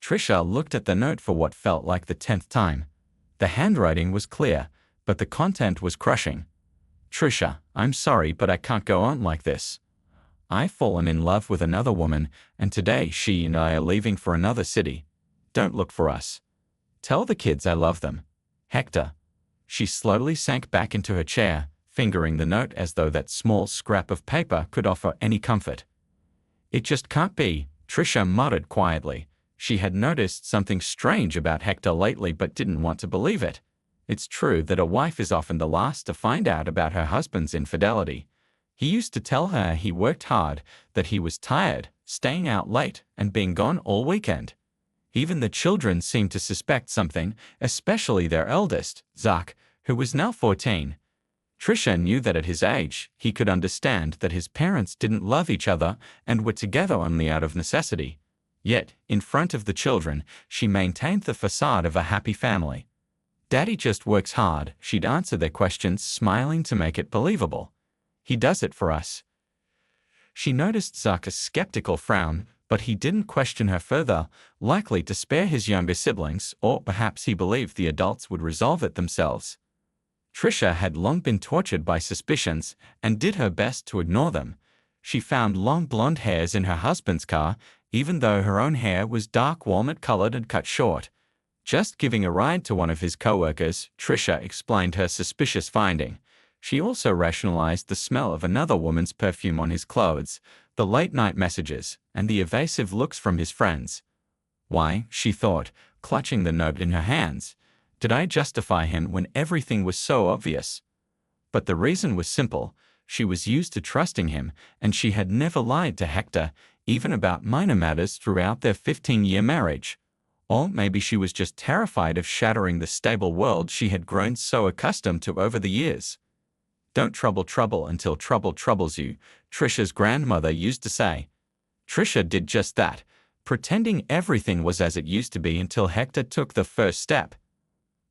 Trisha looked at the note for what felt like the 10th time. The handwriting was clear, but the content was crushing. Trisha, I'm sorry, but I can't go on like this. I've fallen in love with another woman, and today she and I are leaving for another city. Don't look for us. Tell the kids I love them. Hector. She slowly sank back into her chair, fingering the note as though that small scrap of paper could offer any comfort. It just can't be, Trisha muttered quietly. She had noticed something strange about Hector lately but didn't want to believe it. It's true that a wife is often the last to find out about her husband's infidelity. He used to tell her he worked hard, that he was tired, staying out late, and being gone all weekend. Even the children seemed to suspect something, especially their eldest, Zach, who was now 14. Trisha knew that at his age, he could understand that his parents didn't love each other and were together only out of necessity. Yet, in front of the children, she maintained the facade of a happy family. Daddy just works hard, she'd answer their questions, smiling to make it believable. He does it for us. She noticed Zach's skeptical frown, but he didn't question her further, likely to spare his younger siblings, or perhaps he believed the adults would resolve it themselves. Trisha had long been tortured by suspicions and did her best to ignore them. She found long blonde hairs in her husband's car, even though her own hair was dark walnut-colored and cut short. Just giving a ride to one of his co-workers, Trisha explained her suspicious finding. She also rationalized the smell of another woman's perfume on his clothes, the late-night messages, and the evasive looks from his friends. Why, she thought, clutching the note in her hands, did I justify him when everything was so obvious? But the reason was simple. She was used to trusting him, and she had never lied to Hector, even about minor matters throughout their 15-year marriage. Or maybe she was just terrified of shattering the stable world she had grown so accustomed to over the years. Don't trouble trouble until trouble troubles you, Trisha's grandmother used to say. Trisha did just that, pretending everything was as it used to be until Hector took the first step.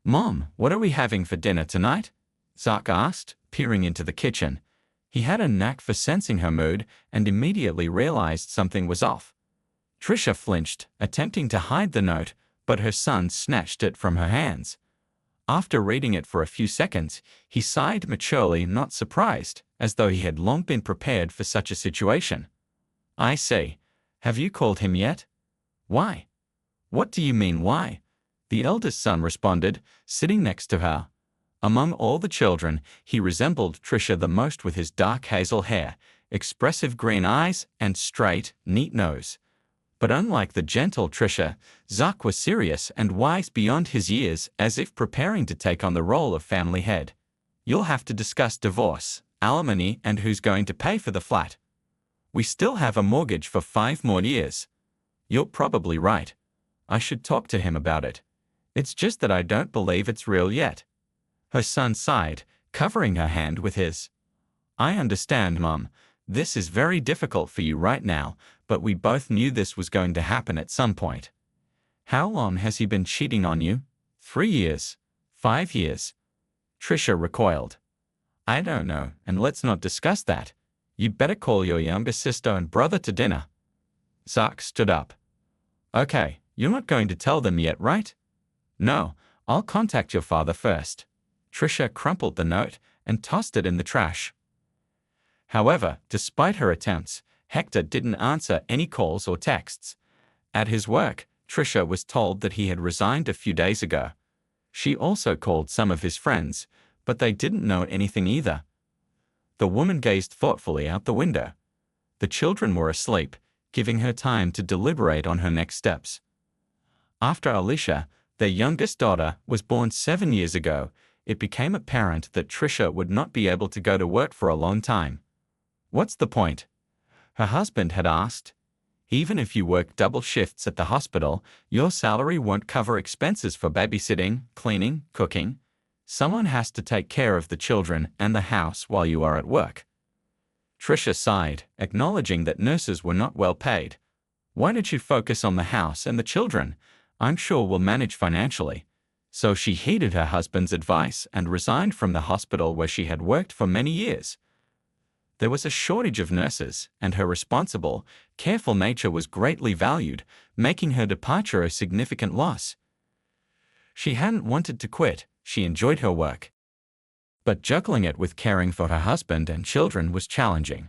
Mom, what are we having for dinner tonight? Zach asked, peering into the kitchen. He had a knack for sensing her mood and immediately realized something was off. Trisha flinched, attempting to hide the note, but her son snatched it from her hands. After reading it for a few seconds, he sighed maturely, not surprised, as though he had long been prepared for such a situation. I see. Have you called him yet? Why? What do you mean, why? The eldest son responded, sitting next to her. Among all the children, he resembled Trisha the most with his dark hazel hair, expressive green eyes, and straight, neat nose. But unlike the gentle Trisha, Zach was serious and wise beyond his years, as if preparing to take on the role of family head. You'll have to discuss divorce, alimony, and who's going to pay for the flat. We still have a mortgage for 5 more years. You're probably right. I should talk to him about it. It's just that I don't believe it's real yet. Her son sighed, covering her hand with his. I understand, Mum. This is very difficult for you right now, but we both knew this was going to happen at some point. How long has he been cheating on you? 3 years? 5 years? Trisha recoiled. I don't know, and let's not discuss that. You'd better call your younger sister and brother to dinner. Zach stood up. Okay, you're not going to tell them yet, right? No, I'll contact your father first. Trisha crumpled the note and tossed it in the trash. However, despite her attempts, Hector didn't answer any calls or texts. At his work, Trisha was told that he had resigned a few days ago. She also called some of his friends, but they didn't know anything either. The woman gazed thoughtfully out the window. The children were asleep, giving her time to deliberate on her next steps. After Alicia, their youngest daughter, was born 7 years ago, it became apparent that Trisha would not be able to go to work for a long time. What's the point? Her husband had asked. Even if you work double shifts at the hospital, your salary won't cover expenses for babysitting, cleaning, cooking. Someone has to take care of the children and the house while you are at work. Trisha sighed, acknowledging that nurses were not well paid. Why don't you focus on the house and the children? I'm sure we'll manage financially. So she heeded her husband's advice and resigned from the hospital where she had worked for many years. There was a shortage of nurses, and her responsible, careful nature was greatly valued, making her departure a significant loss. She hadn't wanted to quit, she enjoyed her work. But juggling it with caring for her husband and children was challenging.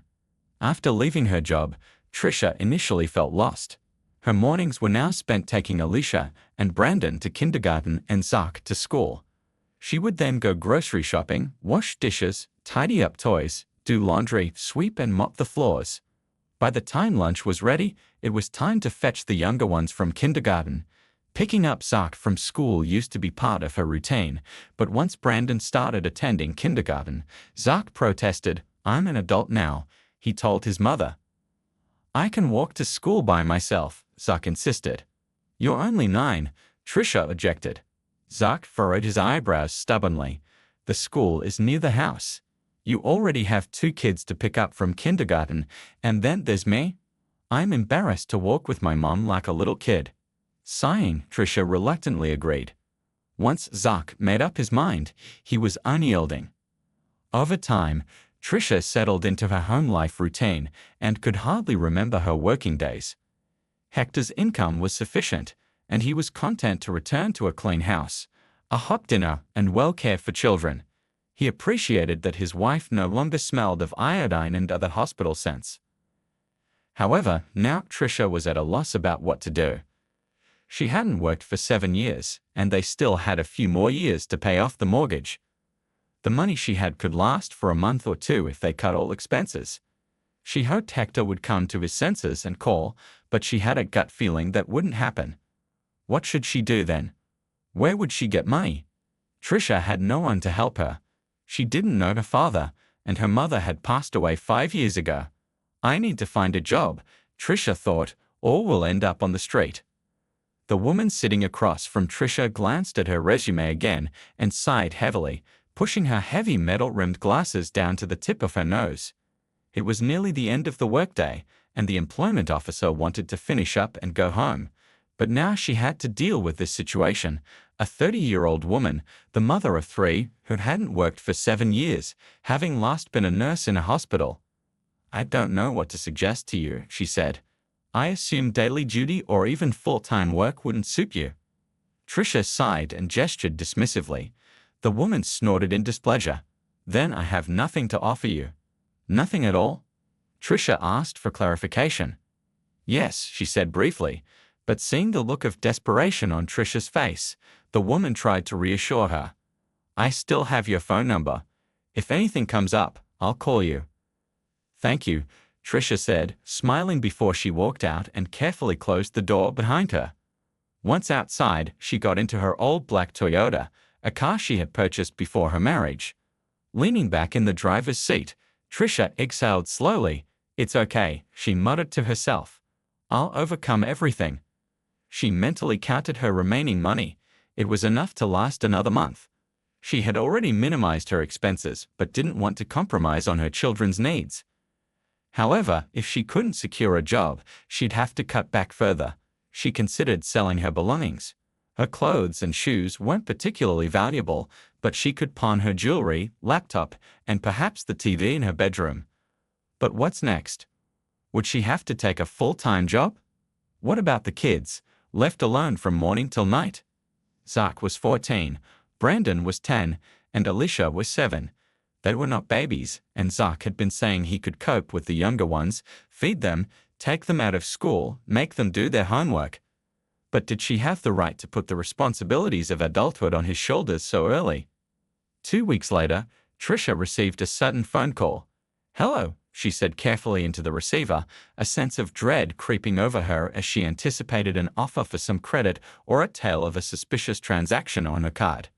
After leaving her job, Trisha initially felt lost. Her mornings were now spent taking Alicia and Brandon to kindergarten and Zach to school. She would then go grocery shopping, wash dishes, tidy up toys, do laundry, sweep and mop the floors. By the time lunch was ready, it was time to fetch the younger ones from kindergarten. Picking up Zach from school used to be part of her routine, but once Brandon started attending kindergarten, Zach protested. "I'm an adult now," he told his mother. "I can walk to school by myself," Zach insisted. "You're only 9, Trisha objected. Zach furrowed his eyebrows stubbornly. "The school is near the house. You already have 2 kids to pick up from kindergarten, and then there's me. I'm embarrassed to walk with my mom like a little kid." Sighing, Trisha reluctantly agreed. Once Zach made up his mind, he was unyielding. Over time, Trisha settled into her home life routine and could hardly remember her working days. Hector's income was sufficient, and he was content to return to a clean house, a hot dinner, and well-cared for children. He appreciated that his wife no longer smelled of iodine and other hospital scents. However, now Trisha was at a loss about what to do. She hadn't worked for 7 years, and they still had a few more years to pay off the mortgage. The money she had could last for a month or 2 if they cut all expenses. She hoped Hector would come to his senses and call, but she had a gut feeling that wouldn't happen. What should she do then? Where would she get money? Trisha had no one to help her. She didn't know her father, and her mother had passed away 5 years ago. "I need to find a job," Trisha thought, "or we'll end up on the street." The woman sitting across from Trisha glanced at her resume again and sighed heavily, pushing her heavy metal-rimmed glasses down to the tip of her nose. It was nearly the end of the workday, and the employment officer wanted to finish up and go home. But now she had to deal with this situation. A 30-year-old woman, the mother of 3, who hadn't worked for 7 years, having last been a nurse in a hospital. "I don't know what to suggest to you," she said. "I assume daily duty or even full-time work wouldn't suit you." Trisha sighed and gestured dismissively. The woman snorted in displeasure. "Then I have nothing to offer you." "Nothing at all?" Trisha asked for clarification. "Yes," she said briefly, but seeing the look of desperation on Trisha's face, the woman tried to reassure her. "I still have your phone number. If anything comes up, I'll call you." "Thank you," Trisha said, smiling before she walked out and carefully closed the door behind her. Once outside, she got into her old black Toyota, a car she had purchased before her marriage. Leaning back in the driver's seat, Trisha exhaled slowly. "It's okay," she muttered to herself. "I'll overcome everything." She mentally counted her remaining money. It was enough to last another month. She had already minimized her expenses but didn't want to compromise on her children's needs. However, if she couldn't secure a job, she'd have to cut back further. She considered selling her belongings. Her clothes and shoes weren't particularly valuable, but she could pawn her jewelry, laptop, and perhaps the TV in her bedroom. But what's next? Would she have to take a full-time job? What about the kids, left alone from morning till night? Zach was 14, Brandon was 10, and Alicia was 7. They were not babies, and Zach had been saying he could cope with the younger ones, feed them, take them out of school, make them do their homework. But did she have the right to put the responsibilities of adulthood on his shoulders so early? 2 weeks later, Trisha received a sudden phone call. "Hello," she said carefully into the receiver, a sense of dread creeping over her as she anticipated an offer for some credit or a tale of a suspicious transaction on her card.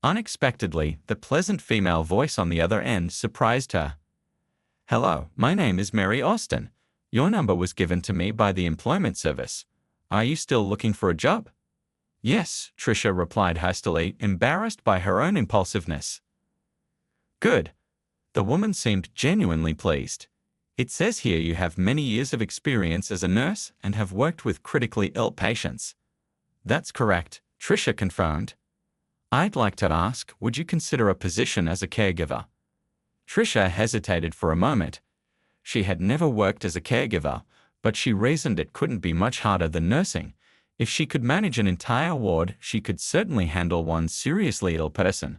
Unexpectedly, the pleasant female voice on the other end surprised her. "Hello, my name is Mary Austin. Your number was given to me by the employment service. Are you still looking for a job?" "Yes," Trisha replied hastily, embarrassed by her own impulsiveness. "Good." The woman seemed genuinely pleased. "It says here you have many years of experience as a nurse and have worked with critically ill patients." "That's correct," Trisha confirmed. "I'd like to ask, would you consider a position as a caregiver?" Trisha hesitated for a moment. She had never worked as a caregiver, but she reasoned it couldn't be much harder than nursing. If she could manage an entire ward, she could certainly handle one seriously ill person.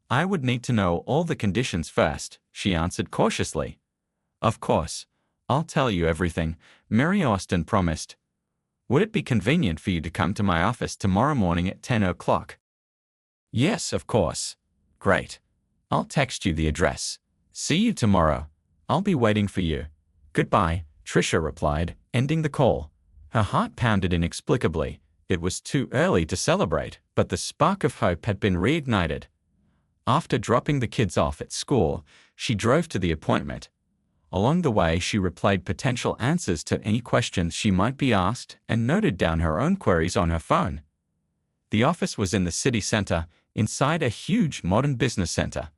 I would need to know all the conditions first, she answered cautiously. Of course. I'll tell you everything, Mary Austin promised. Would it be convenient for you to come to my office tomorrow morning at 10 o'clock? Yes, of course. Great. I'll text you the address. See you tomorrow. I'll be waiting for you. Goodbye, Trisha replied, ending the call. Her heart pounded inexplicably. It was too early to celebrate, but the spark of hope had been reignited. After dropping the kids off at school, she drove to the appointment. Along the way, she replayed potential answers to any questions she might be asked and noted down her own queries on her phone. The office was in the city center, inside a huge modern business center.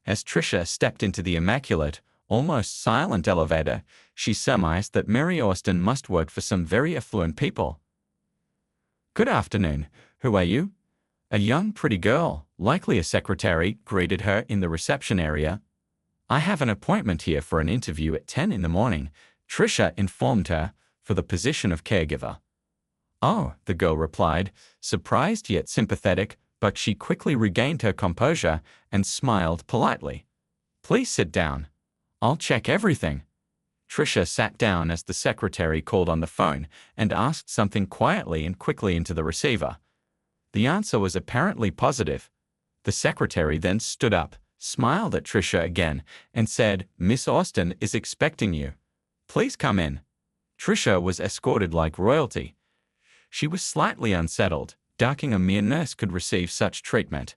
As Trisha stepped into the immaculate, almost silent elevator, she surmised that Mary Austin must work for some very affluent people. Good afternoon. Who are you? A young, pretty girl, likely a secretary, greeted her in the reception area. I have an appointment here for an interview at 10 in the morning, Trisha informed her, for the position of caregiver. Oh, the girl replied, surprised yet sympathetic, but she quickly regained her composure and smiled politely. Please sit down. I'll check everything. Trisha sat down as the secretary called on the phone and asked something quietly and quickly into the receiver. The answer was apparently positive. The secretary then stood up, smiled at Trisha again, and said, Miss Austin is expecting you. Please come in. Trisha was escorted like royalty. She was slightly unsettled, doubting a mere nurse could receive such treatment.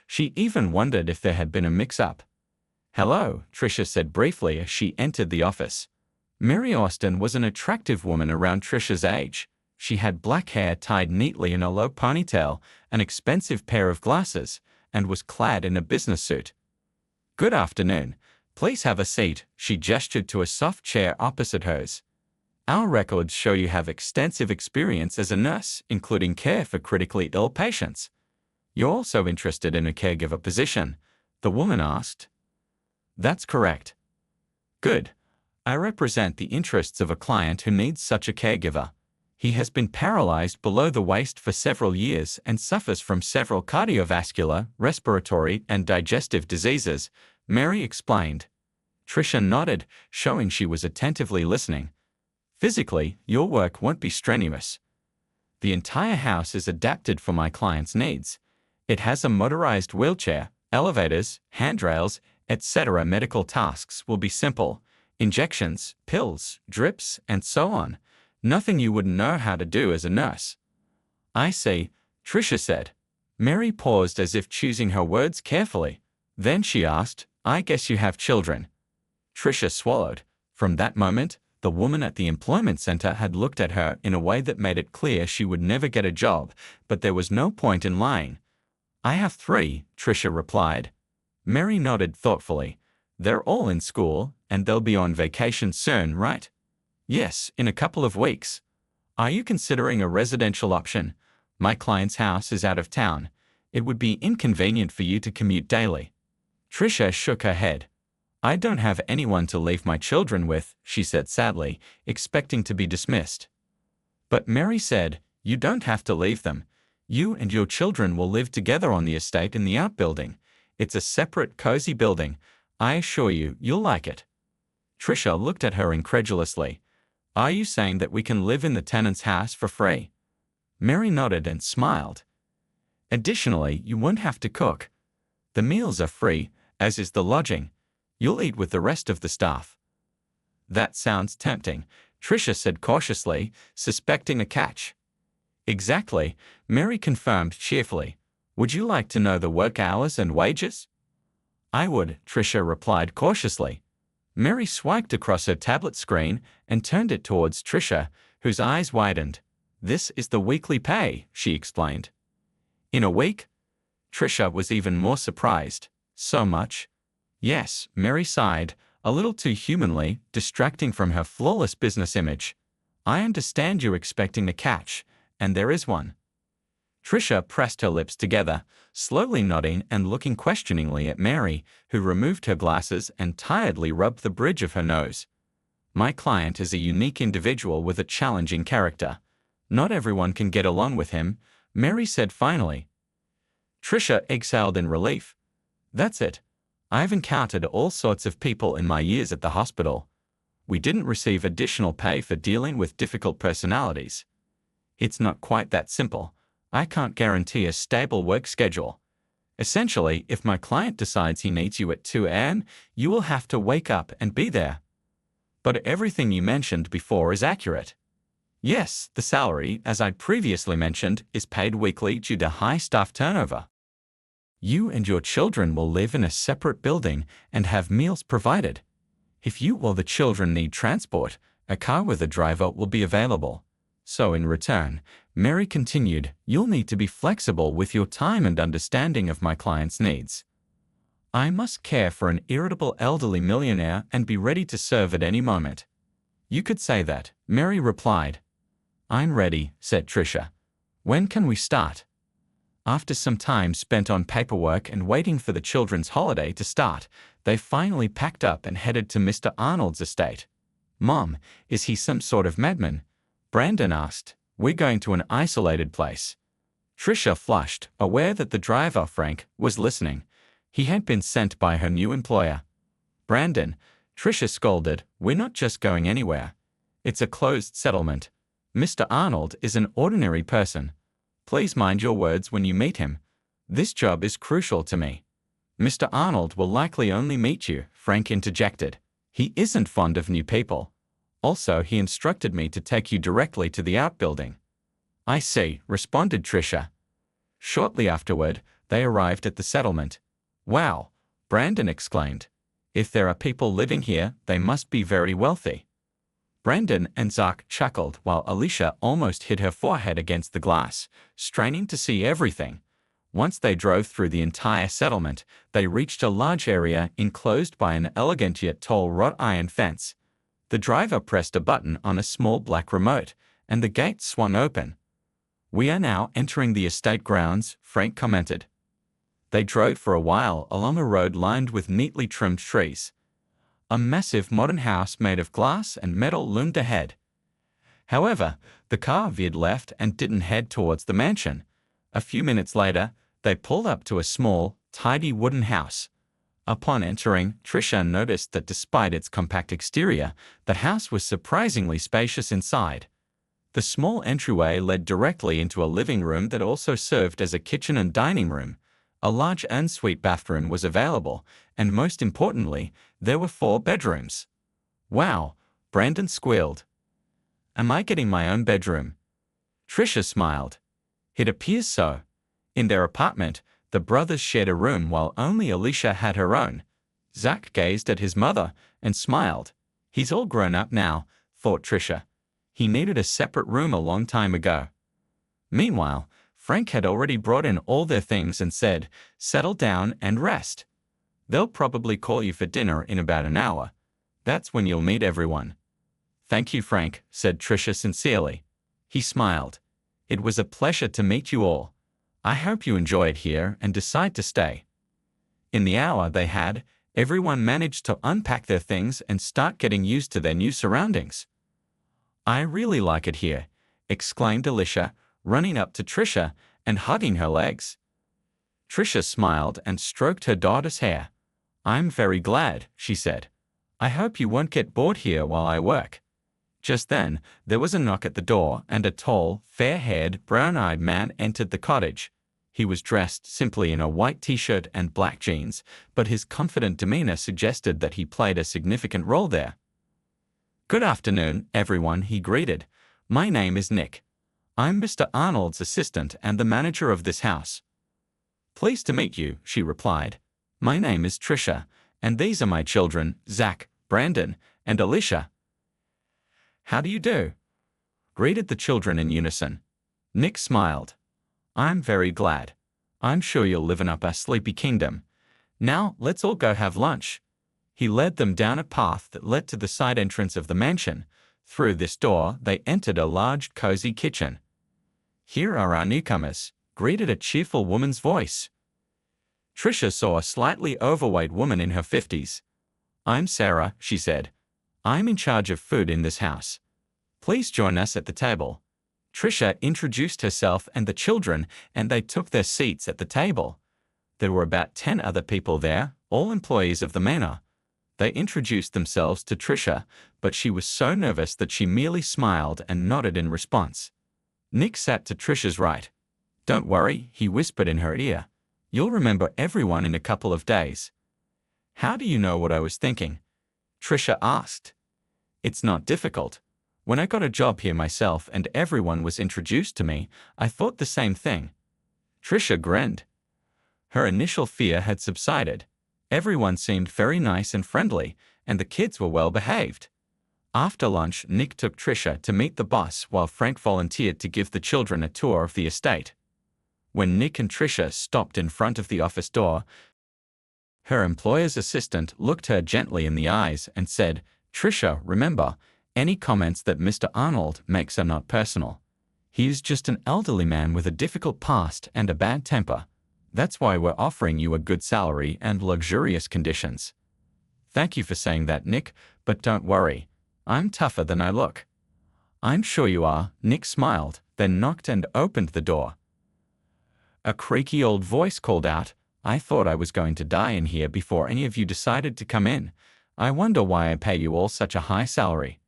She even wondered if there had been a mix-up. Hello, Trisha said briefly as she entered the office. Mary Austin was an attractive woman around Trisha's age. She had black hair tied neatly in a low ponytail, an expensive pair of glasses, and was clad in a business suit. Good afternoon. Please have a seat, she gestured to a soft chair opposite hers. Our records show you have extensive experience as a nurse, including care for critically ill patients. You're also interested in a caregiver position, the woman asked. That's correct. Good. I represent the interests of a client who needs such a caregiver. He has been paralyzed below the waist for several years and suffers from several cardiovascular, respiratory, and digestive diseases, Mary explained. Trisha nodded, showing she was attentively listening. Physically, your work won't be strenuous. The entire house is adapted for my client's needs. It has a motorized wheelchair, elevators, handrails, etc. Medical tasks will be simple. Injections, pills, drips, and so on. Nothing you wouldn't know how to do as a nurse. I see, Trisha said. Mary paused as if choosing her words carefully. Then she asked, I guess you have children. Trisha swallowed. From that moment, the woman at the employment center had looked at her in a way that made it clear she would never get a job, but there was no point in lying. I have 3, Trisha replied. Mary nodded thoughtfully. They're all in school, and they'll be on vacation soon, right? Yes, in a couple of weeks. Are you considering a residential option? My client's house is out of town. It would be inconvenient for you to commute daily. Trisha shook her head. I don't have anyone to leave my children with, she said sadly, expecting to be dismissed. But Mary said, you don't have to leave them. You and your children will live together on the estate in the outbuilding. It's a separate, cozy building. I assure you, you'll like it. Trisha looked at her incredulously. Are you saying that we can live in the tenant's house for free? Mary nodded and smiled. Additionally, you won't have to cook. The meals are free, as is the lodging. You'll eat with the rest of the staff. That sounds tempting, Trisha said cautiously, suspecting a catch. Exactly, Mary confirmed cheerfully. Would you like to know the work hours and wages? I would, Trisha replied cautiously. Mary swiped across her tablet screen and turned it towards Trisha, whose eyes widened. This is the weekly pay, she explained. In a week? Trisha was even more surprised. So much? Yes, Mary sighed, a little too humanly, distracting from her flawless business image. I understand you're expecting a catch, and there is one. Trisha pressed her lips together, slowly nodding and looking questioningly at Mary, who removed her glasses and tiredly rubbed the bridge of her nose. My client is a unique individual with a challenging character. Not everyone can get along with him, Mary said finally. Trisha exhaled in relief. That's it. I've encountered all sorts of people in my years at the hospital. We didn't receive additional pay for dealing with difficult personalities. It's not quite that simple. I can't guarantee a stable work schedule. Essentially, if my client decides he needs you at 2 a.m., you will have to wake up and be there. But everything you mentioned before is accurate. Yes, the salary, as I previously mentioned, is paid weekly due to high staff turnover. You and your children will live in a separate building and have meals provided. If you or the children need transport, a car with a driver will be available. So in return, Mary continued, you'll need to be flexible with your time and understanding of my client's needs. I must care for an irritable elderly millionaire and be ready to serve at any moment. You could say that, Mary replied. I'm ready, said Trisha. When can we start? After some time spent on paperwork and waiting for the children's holiday to start, they finally packed up and headed to Mr. Arnold's estate. Mom, is he some sort of madman? Brandon asked. We're going to an isolated place. Trisha flushed, aware that the driver, Frank, was listening. He had been sent by her new employer. Brandon, Trisha scolded, we're not just going anywhere. It's a closed settlement. Mr. Arnold is an ordinary person. Please mind your words when you meet him. This job is crucial to me. Mr. Arnold will likely only meet you, Frank interjected. He isn't fond of new people. Also, he instructed me to take you directly to the outbuilding. I see, responded Trisha. Shortly afterward, they arrived at the settlement. Wow, Brandon exclaimed. If there are people living here, they must be very wealthy. Brandon and Zach chuckled while Alicia almost hit her forehead against the glass, straining to see everything. Once they drove through the entire settlement, they reached a large area enclosed by an elegant yet tall wrought iron fence. The driver pressed a button on a small black remote, and the gate swung open. We are now entering the estate grounds, Frank commented. They drove for a while along a road lined with neatly trimmed trees. A massive modern house made of glass and metal loomed ahead. However, the car veered left and didn't head towards the mansion. A few minutes later, they pulled up to a small, tidy wooden house. Upon entering, Trisha noticed that despite its compact exterior, the house was surprisingly spacious inside. The small entryway led directly into a living room that also served as a kitchen and dining room. A large ensuite bathroom was available, and most importantly, there were 4 bedrooms. Wow, Brandon squealed. Am I getting my own bedroom? Trisha smiled. It appears so. In their apartment, the brothers shared a room while only Alicia had her own. Zach gazed at his mother and smiled. He's all grown up now, thought Trisha. He needed a separate room a long time ago. Meanwhile, Frank had already brought in all their things and said, settle down and rest. They'll probably call you for dinner in about an hour. That's when you'll meet everyone. Thank you, Frank, said Trisha sincerely. He smiled. It was a pleasure to meet you all. I hope you enjoy it here and decide to stay. In the hour they had, everyone managed to unpack their things and start getting used to their new surroundings. I really like it here, exclaimed Alicia, running up to Trisha and hugging her legs. Trisha smiled and stroked her daughter's hair. I'm very glad, she said. I hope you won't get bored here while I work. Just then, there was a knock at the door and a tall, fair-haired, brown-eyed man entered the cottage. He was dressed simply in a white t-shirt and black jeans, but his confident demeanor suggested that he played a significant role there. Good afternoon, everyone, he greeted. My name is Nick. I'm Mr. Arnold's assistant and the manager of this house. Pleased to meet you, she replied. My name is Trisha, and these are my children, Zach, Brandon, and Alicia. How do you do? Greeted the children in unison. Nick smiled. I'm very glad. I'm sure you'll liven up our sleepy kingdom. Now, let's all go have lunch. He led them down a path that led to the side entrance of the mansion. Through this door, they entered a large, cozy kitchen. Here are our newcomers, greeted a cheerful woman's voice. Tricia saw a slightly overweight woman in her 50s. "I'm Sarah," she said. "I'm in charge of food in this house. Please join us at the table." Tricia introduced herself and the children, and they took their seats at the table. There were about 10 other people there, all employees of the manor. They introduced themselves to Tricia, but she was so nervous that she merely smiled and nodded in response. Nick sat to Tricia's right. "Don't worry," he whispered in her ear. "You'll remember everyone in a couple of days." "How do you know what I was thinking?" Tricia asked. "It's not difficult. When I got a job here myself and everyone was introduced to me, I thought the same thing." Tricia grinned. Her initial fear had subsided. Everyone seemed very nice and friendly, and the kids were well behaved. After lunch, Nick took Tricia to meet the boss while Frank volunteered to give the children a tour of the estate. When Nick and Tricia stopped in front of the office door, her employer's assistant looked her gently in the eyes and said, "Tricia, remember, any comments that Mr. Arnold makes are not personal. He is just an elderly man with a difficult past and a bad temper. That's why we're offering you a good salary and luxurious conditions." "Thank you for saying that, Nick, but don't worry. I'm tougher than I look." "I'm sure you are," Nick smiled, then knocked and opened the door. A creaky old voice called out, "I thought I was going to die in here before any of you decided to come in. I wonder why I pay you all such a high salary."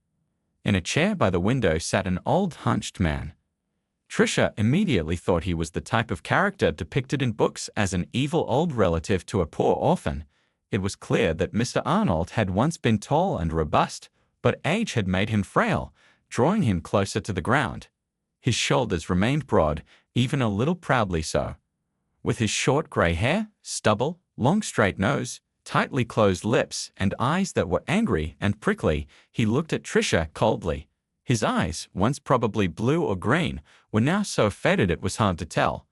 In a chair by the window sat an old hunched man. Tricia immediately thought he was the type of character depicted in books as an evil old relative to a poor orphan. It was clear that Mr. Arnold had once been tall and robust, but age had made him frail, drawing him closer to the ground. His shoulders remained broad, even a little proudly so. With his short gray hair, stubble, long straight nose, tightly closed lips, and eyes that were angry and prickly, he looked at Tricia coldly. His eyes, once probably blue or green, were now so faded it was hard to tell.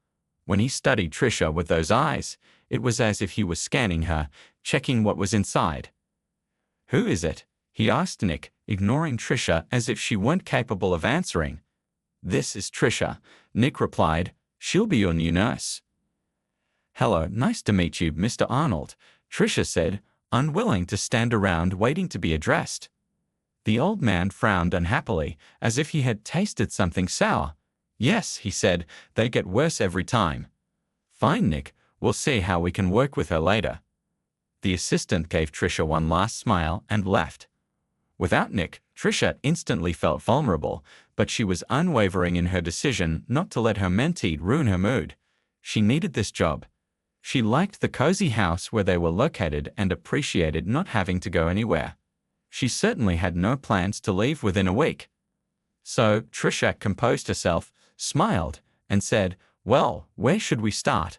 When he studied Tricia with those eyes, it was as if he was scanning her, checking what was inside. "Who is it?" he asked Nick, ignoring Tricia as if she weren't capable of answering. "This is Tricia," Nick replied. "She'll be your new nurse." "Hello, nice to meet you, Mr. Arnold," Tricia said, unwilling to stand around waiting to be addressed. The old man frowned unhappily, as if he had tasted something sour. "Yes," he said, "they get worse every time." "Fine, Nick, we'll see how we can work with her later." The assistant gave Tricia one last smile and left. Without Nick, Tricia instantly felt vulnerable, but she was unwavering in her decision not to let her mentee ruin her mood. She needed this job. She liked the cozy house where they were located and appreciated not having to go anywhere. She certainly had no plans to leave within a week. So Tricia composed herself, smiled, and said, "Well, where should we start?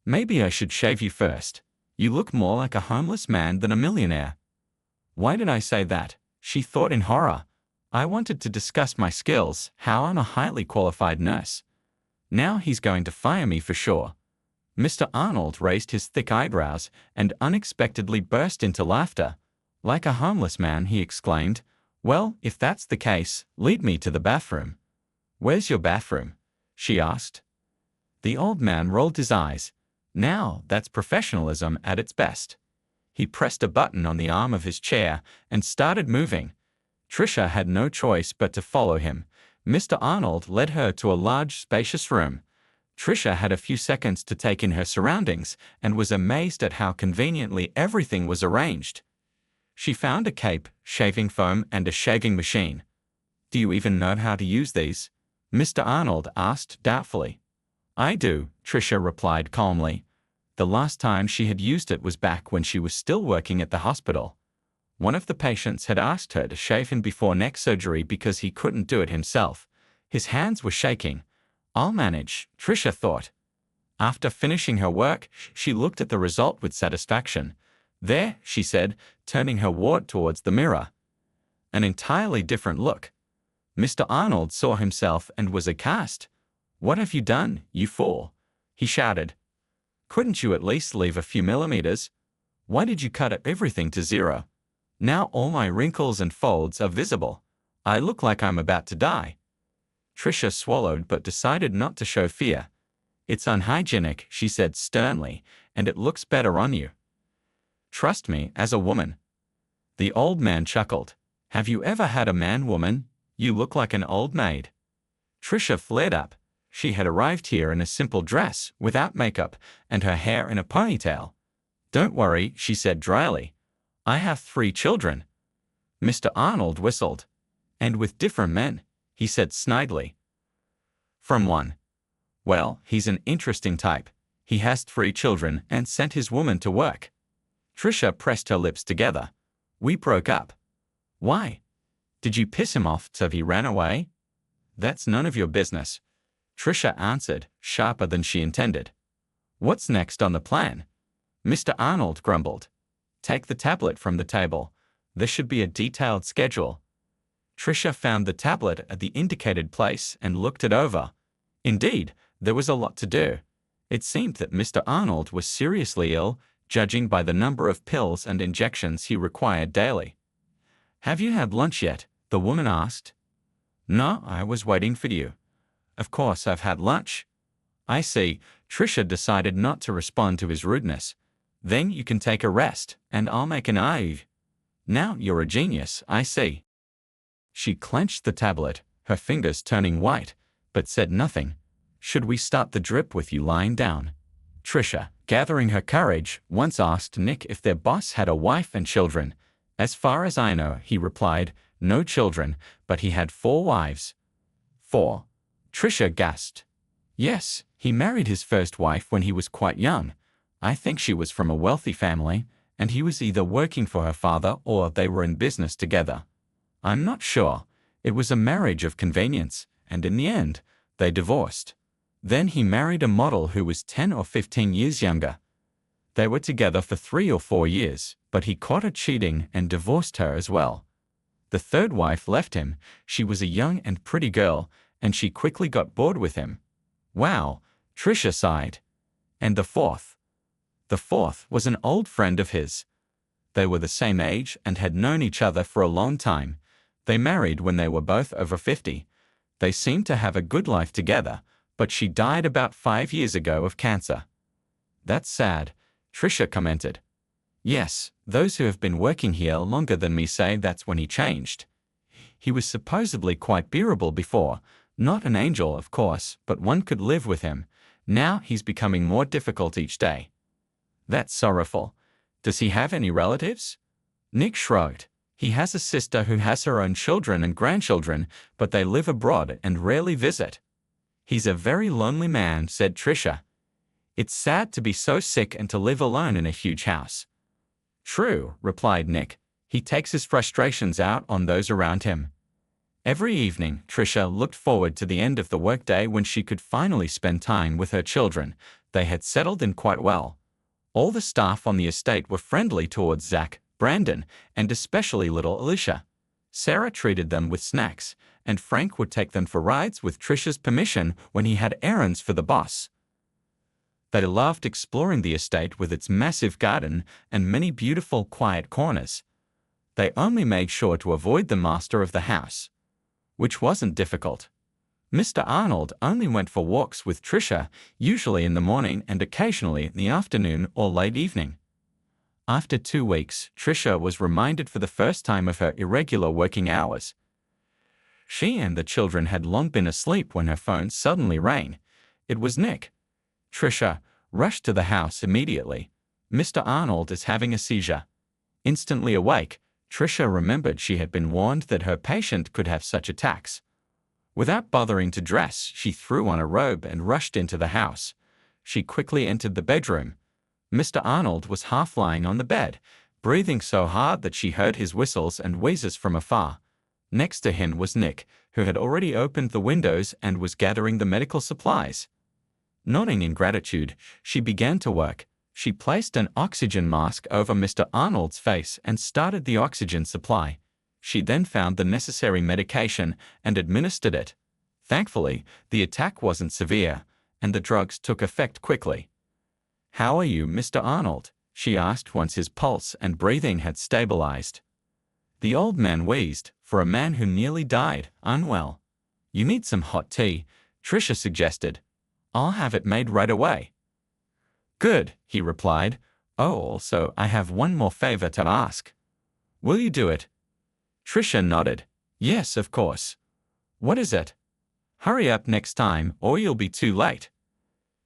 Maybe I should shave you first. You look more like a homeless man than a millionaire." "Why did I say that?" she thought in horror. "I wanted to discuss my skills, how I'm a highly qualified nurse. Now he's going to fire me for sure." Mr. Arnold raised his thick eyebrows and unexpectedly burst into laughter. "Like a homeless man," he exclaimed. "Well, if that's the case, lead me to the bathroom." "Where's your bathroom?" she asked. The old man rolled his eyes. Now that's professionalism at its best. He pressed a button on the arm of his chair and started moving. Tricia had no choice but to follow him. Mr. Arnold led her to a large, spacious room. Tricia had a few seconds to take in her surroundings and was amazed at how conveniently everything was arranged. She found a cape, shaving foam, and a shaving machine. "Do you even know how to use these?" Mr. Arnold asked doubtfully. "I do," Tricia replied calmly. The last time she had used it was back when she was still working at the hospital. One of the patients had asked her to shave him before neck surgery because he couldn't do it himself. His hands were shaking. "I'll manage," Tricia thought. After finishing her work, she looked at the result with satisfaction. "There," she said, turning her wart towards the mirror. An entirely different look. Mr. Arnold saw himself and was aghast. "What have you done, you fool?" he shouted. "Couldn't you at least leave a few millimeters? Why did you cut everything to zero? Now all my wrinkles and folds are visible. I look like I'm about to die." Tricia swallowed but decided not to show fear. It's unhygienic, she said sternly, and it looks better on you. Trust me, as a woman. The old man chuckled. Have you ever had a man-woman? You look like an old maid. Trisha flared up. She had arrived here in a simple dress, without makeup, and her hair in a ponytail. Don't worry, she said dryly. I have 3 children. Mr. Arnold whistled. And with different men, he said snidely. From one. Well, he's an interesting type. He has 3 children and sent his woman to work. Trisha pressed her lips together. We broke up. Why? Did you piss him off so he ran away? That's none of your business, Trisha answered, sharper than she intended. What's next on the plan? Mr. Arnold grumbled. Take the tablet from the table. There should be a detailed schedule. Trisha found the tablet at the indicated place and looked it over. Indeed, there was a lot to do. It seemed that Mr. Arnold was seriously ill, judging by the number of pills and injections he required daily. Have you had lunch yet? The woman asked. No, I was waiting for you. Of course I've had lunch. I see. Trisha decided not to respond to his rudeness. Then you can take a rest, and I'll make an eye. Now you're a genius, I see. She clenched the tablet, her fingers turning white, but said nothing. Should we start the drip with you lying down? Trisha, gathering her courage, once asked Nick if their boss had a wife and children. As far as I know, he replied, no children, but he had 4 wives. 4. Trisha gasped. Yes, he married his first wife when he was quite young. I think she was from a wealthy family, and he was either working for her father or they were in business together. I'm not sure. It was a marriage of convenience, and in the end, they divorced. Then he married a model who was 10 or 15 years younger. They were together for 3 or 4 years, but he caught her cheating and divorced her as well. The 3rd wife left him. She was a young and pretty girl, and she quickly got bored with him. Wow, Trisha sighed. And the 4th? The 4th was an old friend of his. They were the same age and had known each other for a long time. They married when they were both over 50. They seemed to have a good life together, but she died about 5 years ago of cancer. That's sad, Trisha commented. Yes, those who have been working here longer than me say that's when he changed. He was supposedly quite bearable before, not an angel, of course, but one could live with him. Now he's becoming more difficult each day. That's sorrowful. Does he have any relatives? Nick shrugged. He has a sister who has her own children and grandchildren, but they live abroad and rarely visit. He's a very lonely man, said Trisha. It's sad to be so sick and to live alone in a huge house. True, replied Nick. He takes his frustrations out on those around him. Every evening, Trisha looked forward to the end of the workday when she could finally spend time with her children. They had settled in quite well. All the staff on the estate were friendly towards Zach, Brandon, and especially little Alicia. Sarah treated them with snacks, and Frank would take them for rides with Trisha's permission when he had errands for the boss. They loved exploring the estate with its massive garden and many beautiful, quiet corners. They only made sure to avoid the master of the house, which wasn't difficult. Mr. Arnold only went for walks with Trisha, usually in the morning and occasionally in the afternoon or late evening. After 2 weeks, Trisha was reminded for the first time of her irregular working hours. She and the children had long been asleep when her phone suddenly rang. It was Nick. Trisha rushed to the house immediately. Mr. Arnold is having a seizure. Instantly awake, Trisha remembered she had been warned that her patient could have such attacks. Without bothering to dress, she threw on a robe and rushed into the house. She quickly entered the bedroom. Mr. Arnold was half lying on the bed, breathing so hard that she heard his whistles and wheezes from afar. Next to him was Nick, who had already opened the windows and was gathering the medical supplies. Nodding in gratitude, she began to work. She placed an oxygen mask over Mr. Arnold's face and started the oxygen supply. She then found the necessary medication and administered it. Thankfully, the attack wasn't severe, and the drugs took effect quickly. How are you, Mr. Arnold? She asked once his pulse and breathing had stabilized. The old man wheezed, for a man who nearly died, unwell. You need some hot tea, Trisha suggested. I'll have it made right away. Good, he replied. Oh, also, I have one more favor to ask. Will you do it? Trisha nodded. Yes, of course. What is it? Hurry up next time, or you'll be too late.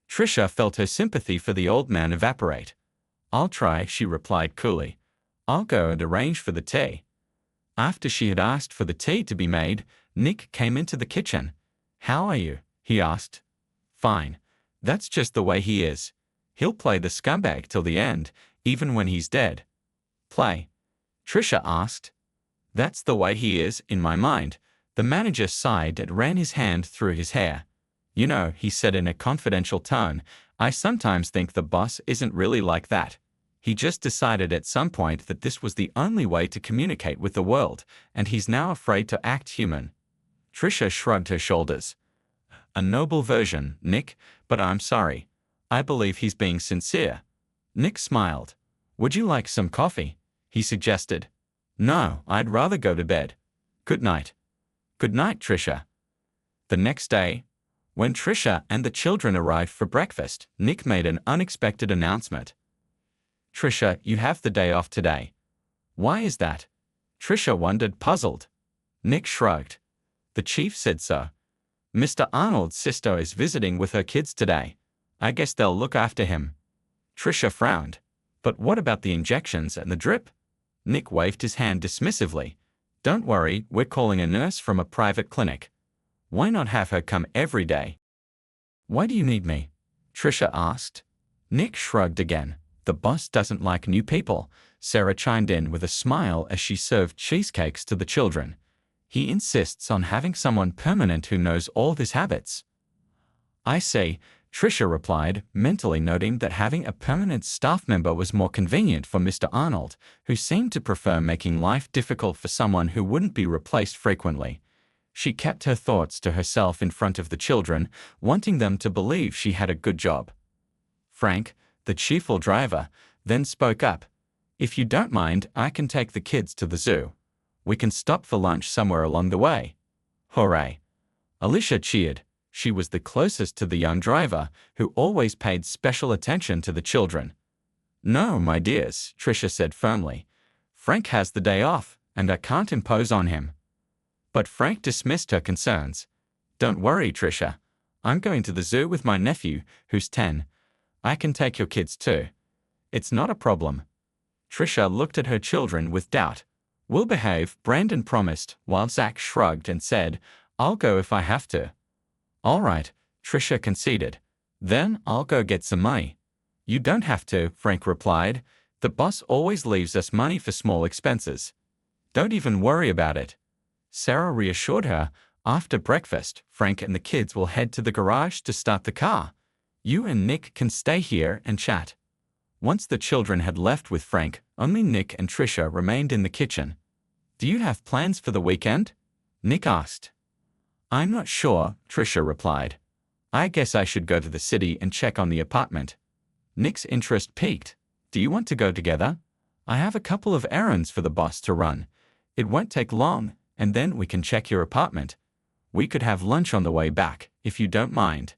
Trisha felt her sympathy for the old man evaporate. I'll try, she replied coolly. I'll go and arrange for the tea. After she had asked for the tea to be made, Nick came into the kitchen. How are you? He asked. Fine. That's just the way he is. He'll play the scumbag till the end, even when he's dead. Play? Trisha asked. That's the way he is, in my mind. The manager sighed and ran his hand through his hair. You know, he said in a confidential tone, I sometimes think the boss isn't really like that. He just decided at some point that this was the only way to communicate with the world, and he's now afraid to act human. Trisha shrugged her shoulders. A noble version, Nick, but I'm sorry. I believe he's being sincere. Nick smiled. Would you like some coffee? He suggested. No, I'd rather go to bed. Good night. Good night, Trisha. The next day, when Trisha and the children arrived for breakfast, Nick made an unexpected announcement. Trisha, you have the day off today. Why is that? Trisha wondered, puzzled. Nick shrugged. The chief said so. Mr. Arnold's sister is visiting with her kids today. I guess they'll look after him. Trisha frowned. But what about the injections and the drip? Nick waved his hand dismissively. Don't worry, we're calling a nurse from a private clinic. Why not have her come every day? Why do you need me? Trisha asked. Nick shrugged again. The boss doesn't like new people, Sarah chimed in with a smile as she served cheesecakes to the children. He insists on having someone permanent who knows all of his habits. I see, Trisha replied, mentally noting that having a permanent staff member was more convenient for Mr. Arnold, who seemed to prefer making life difficult for someone who wouldn't be replaced frequently. She kept her thoughts to herself in front of the children, wanting them to believe she had a good job. Frank, the cheerful driver, then spoke up. If you don't mind, I can take the kids to the zoo. We can stop for lunch somewhere along the way. Hooray! Alicia cheered. She was the closest to the young driver, who always paid special attention to the children. No, my dears, Trisha said firmly. Frank has the day off, and I can't impose on him. But Frank dismissed her concerns. Don't worry, Trisha. I'm going to the zoo with my nephew, who's 10. I can take your kids too. It's not a problem. Trisha looked at her children with doubt. We'll behave, Brandon promised, while Zach shrugged and said, I'll go if I have to. All right, Trisha conceded. Then I'll go get some money. You don't have to, Frank replied. The boss always leaves us money for small expenses. Don't even worry about it. Sarah reassured her. After breakfast, Frank and the kids will head to the garage to start the car. You and Nick can stay here and chat. Once the children had left with Frank, only Nick and Trisha remained in the kitchen. Do you have plans for the weekend? Nick asked. I'm not sure, Trisha replied. I guess I should go to the city and check on the apartment. Nick's interest piqued. Do you want to go together? I have a couple of errands for the boss to run. It won't take long, and then we can check your apartment. We could have lunch on the way back, if you don't mind.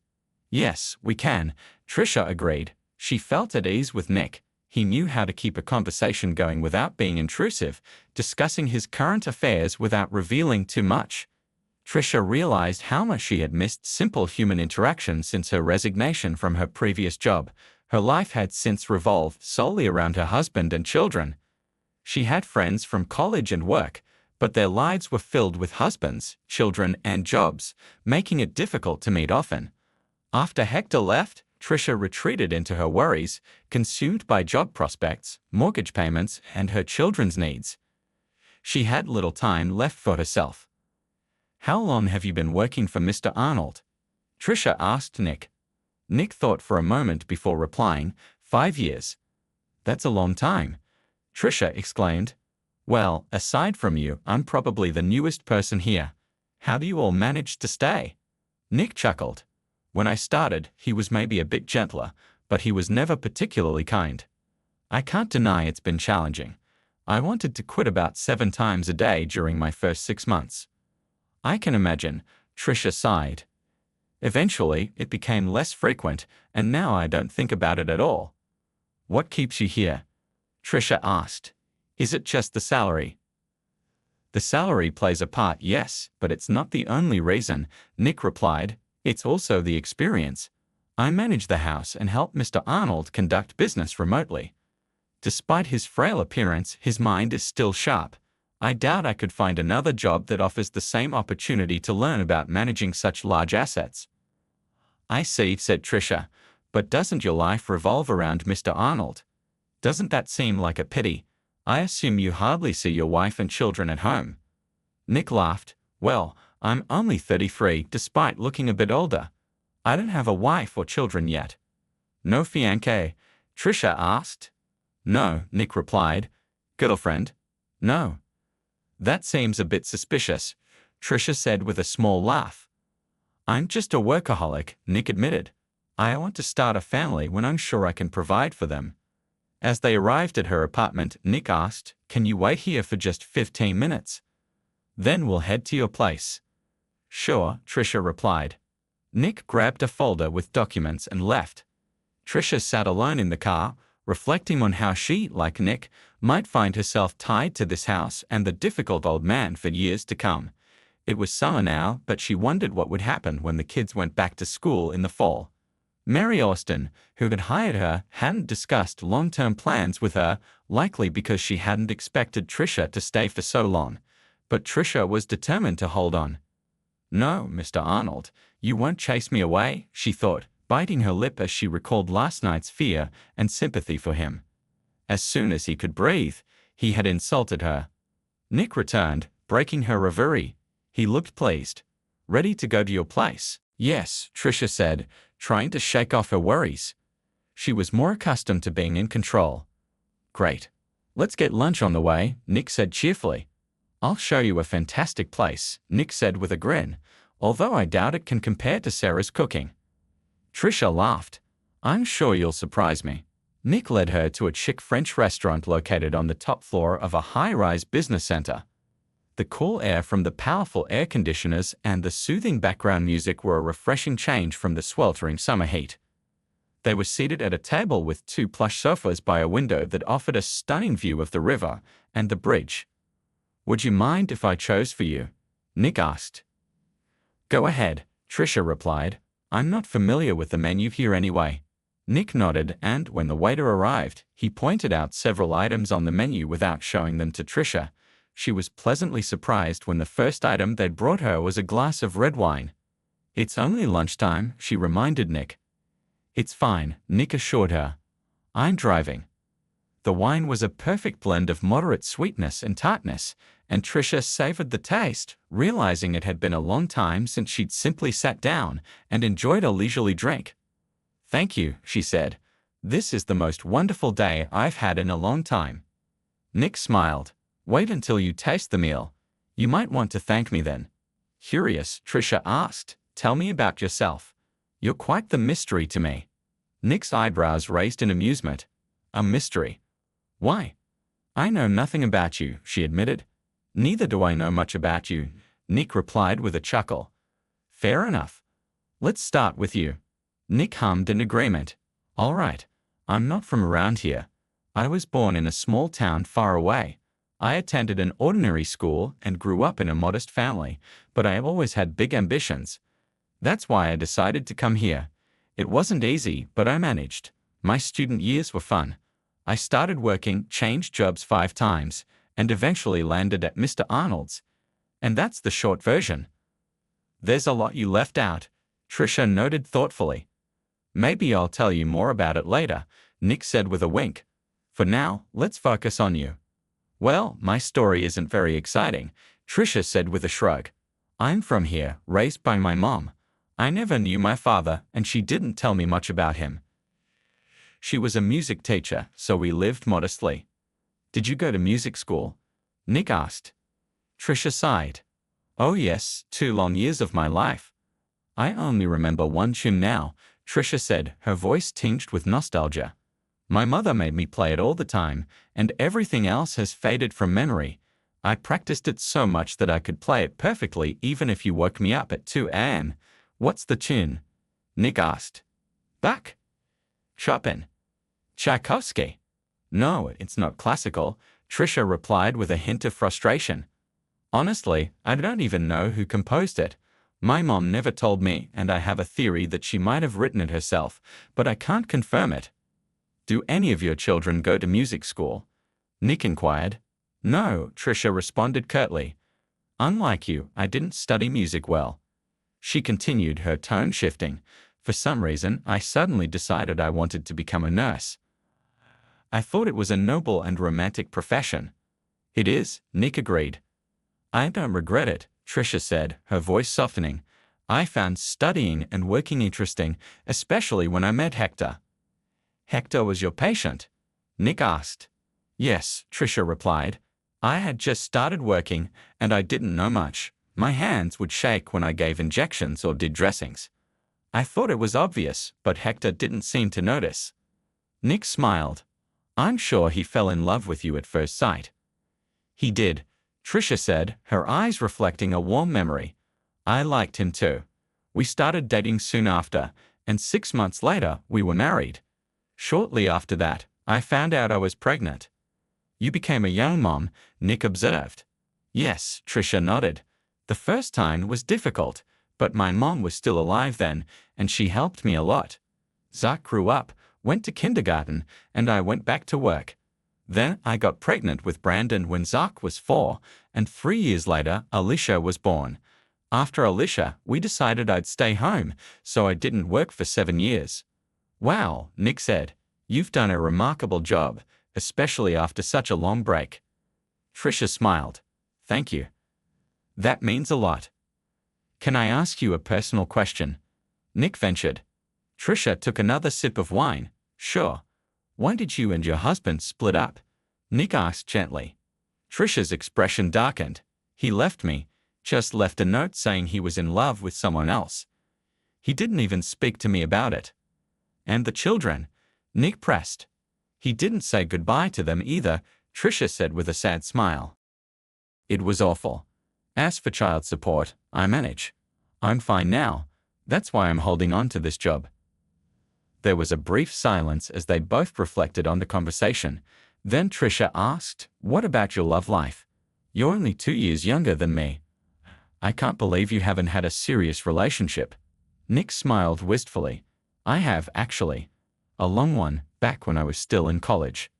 Yes, we can, Trisha agreed. She felt at ease with Nick. He knew how to keep a conversation going without being intrusive, discussing his current affairs without revealing too much. Trisha realized how much she had missed simple human interaction since her resignation from her previous job. Her life had since revolved solely around her husband and children. She had friends from college and work, but their lives were filled with husbands, children, and jobs, making it difficult to meet often. After Hector left, Trisha retreated into her worries, consumed by job prospects, mortgage payments, and her children's needs. She had little time left for herself. How long have you been working for Mr. Arnold? Trisha asked Nick. Nick thought for a moment before replying, 5 years. That's a long time, Trisha exclaimed. Well, aside from you, I'm probably the newest person here. How do you all manage to stay? Nick chuckled. When I started, he was maybe a bit gentler, but he was never particularly kind. I can't deny it's been challenging. I wanted to quit about 7 times a day during my first 6 months. I can imagine, Trisha sighed. Eventually, it became less frequent, and now I don't think about it at all. What keeps you here? Trisha asked. Is it just the salary? The salary plays a part, yes, but it's not the only reason, Nick replied. It's also the experience. I manage the house and help Mr. Arnold conduct business remotely. Despite his frail appearance, his mind is still sharp. I doubt I could find another job that offers the same opportunity to learn about managing such large assets. I see, said Trisha, but doesn't your life revolve around Mr. Arnold? Doesn't that seem like a pity? I assume you hardly see your wife and children at home. Nick laughed. Well, I'm only 33, despite looking a bit older. I don't have a wife or children yet. No fiancé? Trisha asked. No, Nick replied. Girlfriend? No. That seems a bit suspicious, Trisha said with a small laugh. I'm just a workaholic, Nick admitted. I want to start a family when I'm sure I can provide for them. As they arrived at her apartment, Nick asked, Can you wait here for just 15 minutes? Then we'll head to your place. Sure, Trisha replied. Nick grabbed a folder with documents and left. Trisha sat alone in the car, reflecting on how she, like Nick, might find herself tied to this house and the difficult old man for years to come. It was summer now, but she wondered what would happen when the kids went back to school in the fall. Mary Austin, who had hired her, hadn't discussed long-term plans with her, likely because she hadn't expected Trisha to stay for so long. But Trisha was determined to hold on. No, Mr. Arnold, you won't chase me away, she thought, biting her lip as she recalled last night's fear and sympathy for him. As soon as he could breathe, he had insulted her. Nick returned, breaking her reverie. He looked pleased. Ready to go to your place? Yes, Trisha said, trying to shake off her worries. She was more accustomed to being in control. Great. Let's get lunch on the way, Nick said cheerfully. I'll show you a fantastic place, Nick said with a grin, although I doubt it can compare to Sarah's cooking. Trisha laughed. I'm sure you'll surprise me. Nick led her to a chic French restaurant located on the top floor of a high-rise business center. The cool air from the powerful air conditioners and the soothing background music were a refreshing change from the sweltering summer heat. They were seated at a table with 2 plush sofas by a window that offered a stunning view of the river and the bridge. Would you mind if I chose for you? Nick asked. Go ahead, Trisha replied. I'm not familiar with the menu here anyway. Nick nodded, and when the waiter arrived, he pointed out several items on the menu without showing them to Trisha. She was pleasantly surprised when the first item they'd brought her was a glass of red wine. It's only lunchtime, she reminded Nick. It's fine, Nick assured her. I'm driving. The wine was a perfect blend of moderate sweetness and tartness, and Trisha savored the taste, realizing it had been a long time since she'd simply sat down and enjoyed a leisurely drink. Thank you, she said. This is the most wonderful day I've had in a long time. Nick smiled. Wait until you taste the meal. You might want to thank me then. Curious, Trisha asked. Tell me about yourself. You're quite the mystery to me. Nick's eyebrows raised in amusement. A mystery? Why? I know nothing about you, she admitted. Neither do I know much about you, Nick replied with a chuckle. Fair enough. Let's start with you. Nick hummed in agreement. All right. I'm not from around here. I was born in a small town far away. I attended an ordinary school and grew up in a modest family, but I have always had big ambitions. That's why I decided to come here. It wasn't easy, but I managed. My student years were fun. I started working, changed jobs 5 times, and eventually landed at Mr. Arnold's. And that's the short version. There's a lot you left out, Trisha noted thoughtfully. Maybe I'll tell you more about it later, Nick said with a wink. For now, let's focus on you. Well, my story isn't very exciting, Trisha said with a shrug. I'm from here, raised by my mom. I never knew my father, and she didn't tell me much about him. She was a music teacher, so we lived modestly. Did you go to music school? Nick asked. Trisha sighed. Oh yes, 2 long years of my life. I only remember one tune now, Trisha said, her voice tinged with nostalgia. My mother made me play it all the time, and everything else has faded from memory. I practiced it so much that I could play it perfectly even if you woke me up at 2 a.m. What's the tune? Nick asked. Bach? Chopin? Tchaikovsky? No, it's not classical, Trisha replied with a hint of frustration. Honestly, I don't even know who composed it. My mom never told me, and I have a theory that she might have written it herself, but I can't confirm it. Do any of your children go to music school? Nick inquired. No, Trisha responded curtly. Unlike you, I didn't study music well. She continued, her tone shifting. For some reason, I suddenly decided I wanted to become a nurse. I thought it was a noble and romantic profession. It is, Nick agreed. I don't regret it, Trisha said, her voice softening. I found studying and working interesting, especially when I met Hector. Hector was your patient? Nick asked. Yes, Trisha replied. I had just started working, and I didn't know much. My hands would shake when I gave injections or did dressings. I thought it was obvious, but Hector didn't seem to notice. Nick smiled. I'm sure he fell in love with you at first sight. He did, Trisha said, her eyes reflecting a warm memory. I liked him too. We started dating soon after, and 6 months later we were married. Shortly after that, I found out I was pregnant. You became a young mom, Nick observed. Yes, Trisha nodded. The first time was difficult, but my mom was still alive then, and she helped me a lot. Zach grew up, went to kindergarten, and I went back to work. Then I got pregnant with Brandon when Zach was 4, and 3 years later, Alicia was born. After Alicia, we decided I'd stay home, so I didn't work for 7 years. Wow, Nick said. You've done a remarkable job, especially after such a long break. Trisha smiled. Thank you. That means a lot. Can I ask you a personal question? Nick ventured. Trisha took another sip of wine. Sure. Why did you and your husband split up? Nick asked gently. Trisha's expression darkened. He left me, just left a note saying he was in love with someone else. He didn't even speak to me about it. And the children? Nick pressed. He didn't say goodbye to them either, Trisha said with a sad smile. It was awful. As for child support, I manage. I'm fine now. That's why I'm holding on to this job. There was a brief silence as they both reflected on the conversation. Then Trisha asked, What about your love life? You're only 2 years younger than me. I can't believe you haven't had a serious relationship. Nick smiled wistfully. I have, actually. A long one, back when I was still in college.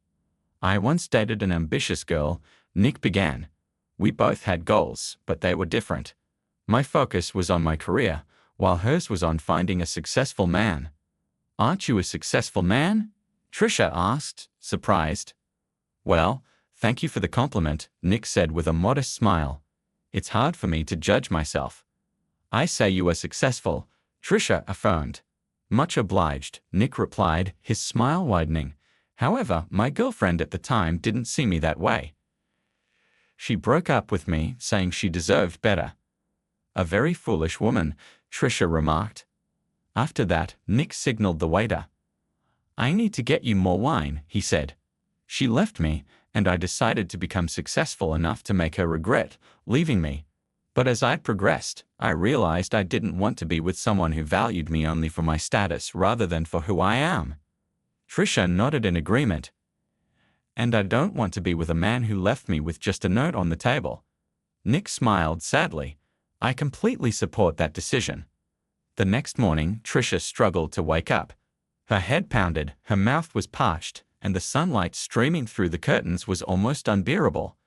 I once dated an ambitious girl, Nick began. We both had goals, but they were different. My focus was on my career, while hers was on finding a successful man. Aren't you a successful man? Trisha asked, surprised. Well, thank you for the compliment, Nick said with a modest smile. It's hard for me to judge myself. I say you are successful, Trisha affirmed. Much obliged, Nick replied, his smile widening. However, my girlfriend at the time didn't see me that way. She broke up with me, saying she deserved better. A very foolish woman, Trisha remarked. After that, Nick signaled the waiter. I need to get you more wine, he said. She left me, and I decided to become successful enough to make her regret leaving me. But as I progressed, I realized I didn't want to be with someone who valued me only for my status rather than for who I am. Trisha nodded in agreement. And I don't want to be with a man who left me with just a note on the table. Nick smiled sadly. I completely support that decision. The next morning, Trisha struggled to wake up. Her head pounded, her mouth was parched, and the sunlight streaming through the curtains was almost unbearable.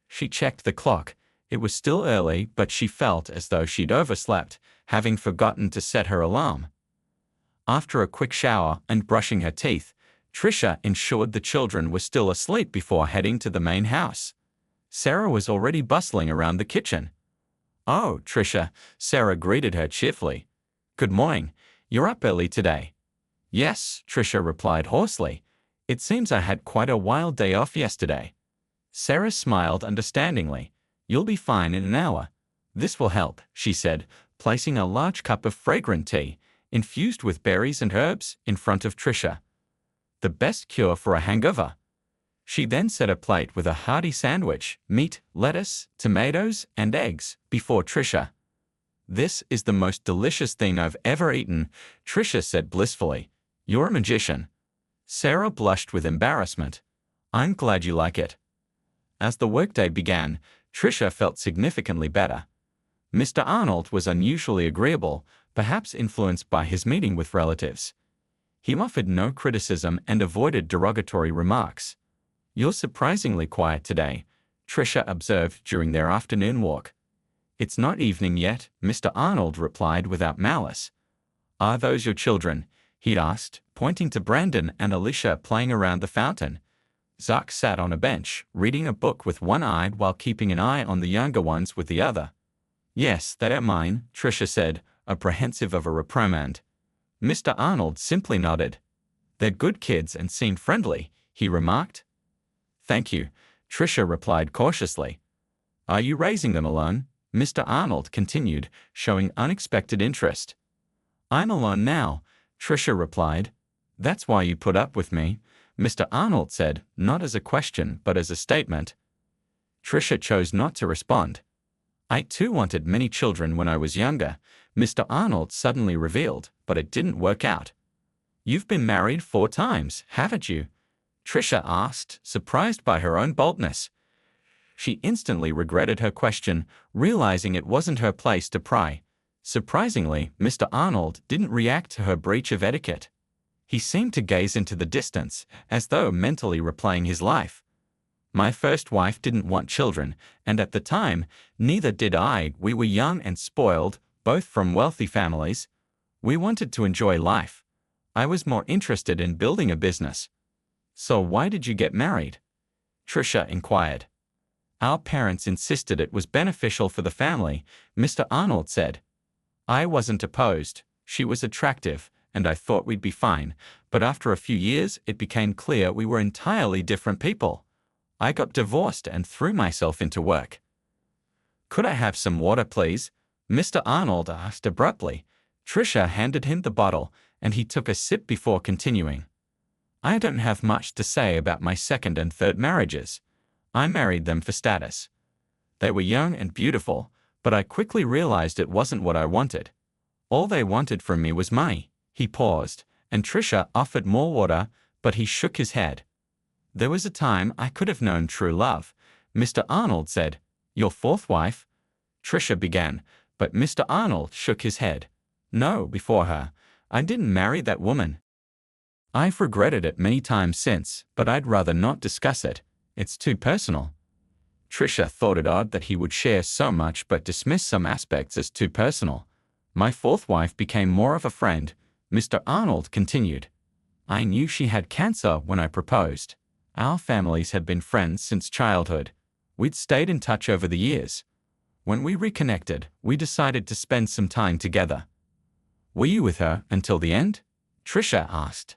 She checked the clock. It was still early, but she felt as though she'd overslept, having forgotten to set her alarm. After a quick shower and brushing her teeth, Trisha ensured the children were still asleep before heading to the main house. Sarah was already bustling around the kitchen. Oh, Trisha, Sarah greeted her cheerfully. Good morning. You're up early today. Yes, Trisha replied hoarsely. It seems I had quite a wild day off yesterday. Sarah smiled understandingly. You'll be fine in an hour. This will help, she said, placing a large cup of fragrant tea, infused with berries and herbs, in front of Trisha. The best cure for a hangover. She then set a plate with a hearty sandwich, meat, lettuce, tomatoes, and eggs, before Trisha. This is the most delicious thing I've ever eaten, Trisha said blissfully. You're a magician. Sarah blushed with embarrassment. I'm glad you like it. As the workday began, Trisha felt significantly better. Mr. Arnold was unusually agreeable, perhaps influenced by his meeting with relatives. He offered no criticism and avoided derogatory remarks. You're surprisingly quiet today, Trisha observed during their afternoon walk. It's not evening yet, Mr. Arnold replied without malice. Are those your children? He asked, pointing to Brandon and Alicia playing around the fountain. Zach sat on a bench, reading a book with one eye while keeping an eye on the younger ones with the other. Yes, they are mine, Trisha said, apprehensive of a reprimand. Mr. Arnold simply nodded. They're good kids and seem friendly, he remarked. Thank you, Trisha replied cautiously. Are you raising them alone? Mr. Arnold continued, showing unexpected interest. I'm alone now, Trisha replied. That's why you put up with me, Mr. Arnold said, not as a question but as a statement. Trisha chose not to respond. I too wanted many children when I was younger, Mr. Arnold suddenly revealed, but it didn't work out. You've been married 4 times, haven't you? Trisha asked, surprised by her own boldness. She instantly regretted her question, realizing it wasn't her place to pry. Surprisingly, Mr. Arnold didn't react to her breach of etiquette. He seemed to gaze into the distance, as though mentally replaying his life. My first wife didn't want children, and at the time, neither did I. We were young and spoiled, both from wealthy families. We wanted to enjoy life. I was more interested in building a business. So why did you get married? Trisha inquired. Our parents insisted it was beneficial for the family, Mr. Arnold said. I wasn't opposed. She was attractive, and I thought we'd be fine, but after a few years it became clear we were entirely different people. I got divorced and threw myself into work. Could I have some water, please? Mr. Arnold asked abruptly. Trisha handed him the bottle, and he took a sip before continuing. I don't have much to say about my second and third marriages. I married them for status. They were young and beautiful, but I quickly realized it wasn't what I wanted. All they wanted from me was money. He paused, and Trisha offered more water, but he shook his head. There was a time I could have known true love, Mr. Arnold said. Your fourth wife? Trisha began, but Mr. Arnold shook his head. No, before her. I didn't marry that woman. I've regretted it many times since, but I'd rather not discuss it. It's too personal. Trisha thought it odd that he would share so much but dismiss some aspects as too personal. My fourth wife became more of a friend, Mr. Arnold continued. I knew she had cancer when I proposed. Our families had been friends since childhood. We'd stayed in touch over the years. When we reconnected, we decided to spend some time together. Were you with her until the end? Trisha asked.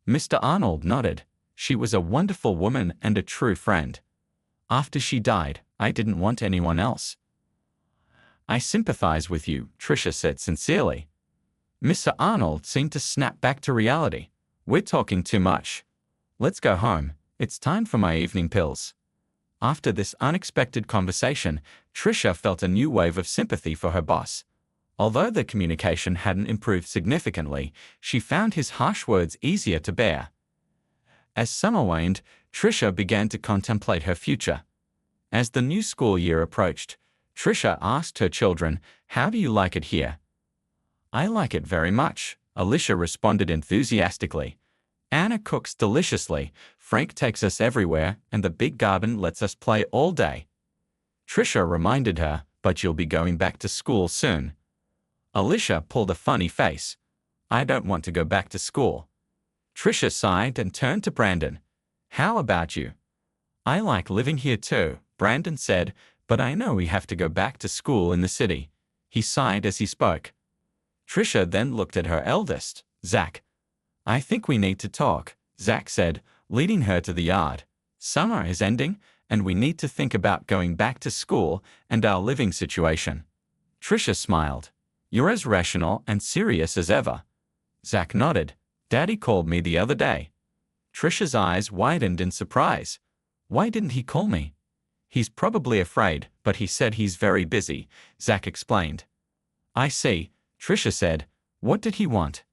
Mr. Arnold nodded. She was a wonderful woman and a true friend. After she died, I didn't want anyone else. I sympathize with you, Trisha said sincerely. Mr. Arnold seemed to snap back to reality. We're talking too much. Let's go home. It's time for my evening pills. After this unexpected conversation, Trisha felt a new wave of sympathy for her boss. Although the communication hadn't improved significantly, she found his harsh words easier to bear. As summer waned, Trisha began to contemplate her future. As the new school year approached, Trisha asked her children, "How do you like it here?" "I like it very much," Alicia responded enthusiastically. "Anna cooks deliciously, Frank takes us everywhere, and the big garden lets us play all day." Trisha reminded her, "But you'll be going back to school soon." Alicia pulled a funny face. "I don't want to go back to school." Trisha sighed and turned to Brandon. "How about you?" "I like living here too," Brandon said, "but I know we have to go back to school in the city." He sighed as he spoke. Trisha then looked at her eldest, Zach. "I think we need to talk," Zach said, leading her to the yard. "Summer is ending, and we need to think about going back to school and our living situation." Trisha smiled. "You're as rational and serious as ever." Zach nodded. "Daddy called me the other day." Trisha's eyes widened in surprise. "Why didn't he call me?" "He's probably afraid, but he said he's very busy," Zach explained. I see, Trisha said. What did he want?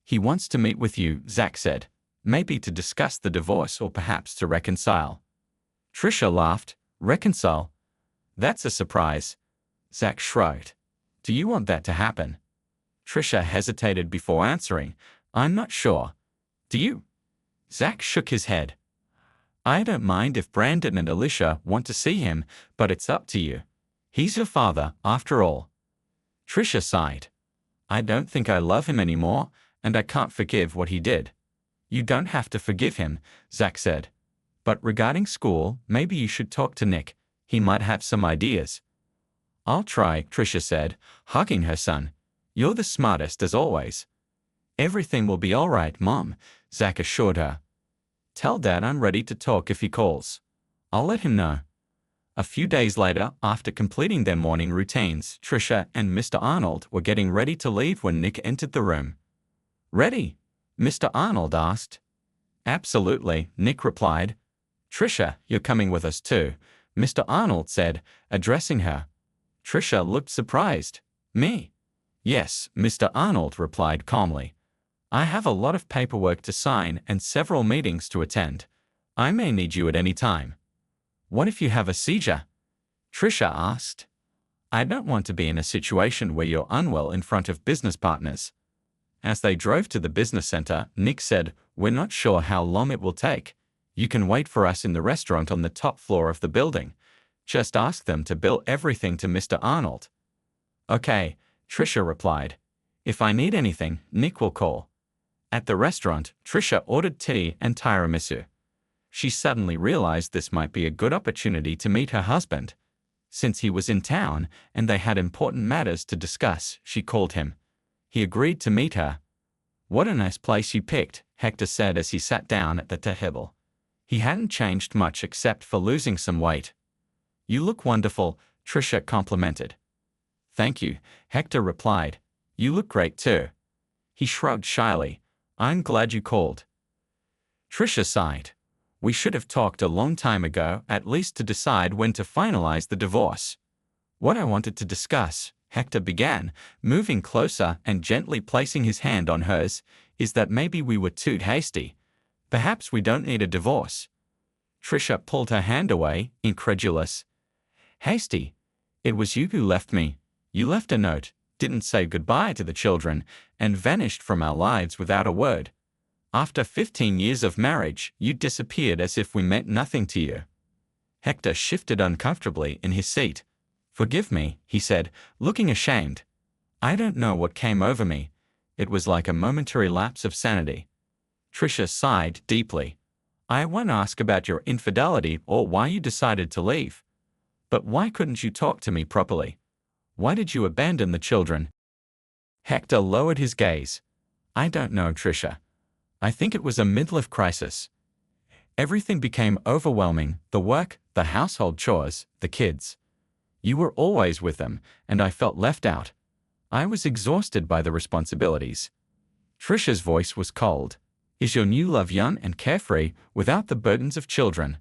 He wants to meet with you, Zach said. Maybe to discuss the divorce or perhaps to reconcile. Trisha laughed. Reconcile? That's a surprise. Zach shrugged. Do you want that to happen? Trisha hesitated before answering. I'm not sure. Do you? Zach shook his head. I don't mind if Brandon and Alicia want to see him, but it's up to you. He's your father, after all. Trisha sighed. I don't think I love him anymore, and I can't forgive what he did. You don't have to forgive him, Zach said. But regarding school, maybe you should talk to Nick. He might have some ideas. I'll try, Trisha said, hugging her son. You're the smartest as always. Everything will be all right, Mom, Zach assured her. Tell Dad I'm ready to talk if he calls. I'll let him know. A few days later, after completing their morning routines, Trisha and Mr. Arnold were getting ready to leave when Nick entered the room. Ready? Mr. Arnold asked. Absolutely, Nick replied. Trisha, you're coming with us too, Mr. Arnold said, addressing her. Trisha looked surprised. Me? Yes, Mr. Arnold replied calmly. I have a lot of paperwork to sign and several meetings to attend. I may need you at any time. What if you have a seizure? Trisha asked. I don't want to be in a situation where you're unwell in front of business partners. As they drove to the business center, Nick said, We're not sure how long it will take. You can wait for us in the restaurant on the top floor of the building. Just ask them to bill everything to Mr. Arnold. Okay, Trisha replied. If I need anything, Nick will call. At the restaurant, Trisha ordered tea and tiramisu. She suddenly realized this might be a good opportunity to meet her husband. Since he was in town and they had important matters to discuss, she called him. He agreed to meet her. What a nice place you picked, Hector said as he sat down at the table. He hadn't changed much except for losing some weight. You look wonderful, Trisha complimented. Thank you, Hector replied. You look great too. He shrugged shyly. I'm glad you called. Trisha sighed. We should have talked a long time ago, at least to decide when to finalize the divorce. What I wanted to discuss, Hector began, moving closer and gently placing his hand on hers, is that maybe we were too hasty. Perhaps we don't need a divorce. Trisha pulled her hand away, incredulous. Hasty? It was you who left me. You left a note, didn't say goodbye to the children, and vanished from our lives without a word. After 15 years of marriage, you disappeared as if we meant nothing to you. Hector shifted uncomfortably in his seat. Forgive me, he said, looking ashamed. I don't know what came over me. It was like a momentary lapse of sanity. Trisha sighed deeply. I won't ask about your infidelity or why you decided to leave. But why couldn't you talk to me properly? Why did you abandon the children? Hector lowered his gaze. I don't know, Trisha. I think it was a midlife crisis. Everything became overwhelming, the work, the household chores, the kids. You were always with them, and I felt left out. I was exhausted by the responsibilities. Trisha's voice was cold. Is your new love young and carefree without the burdens of children?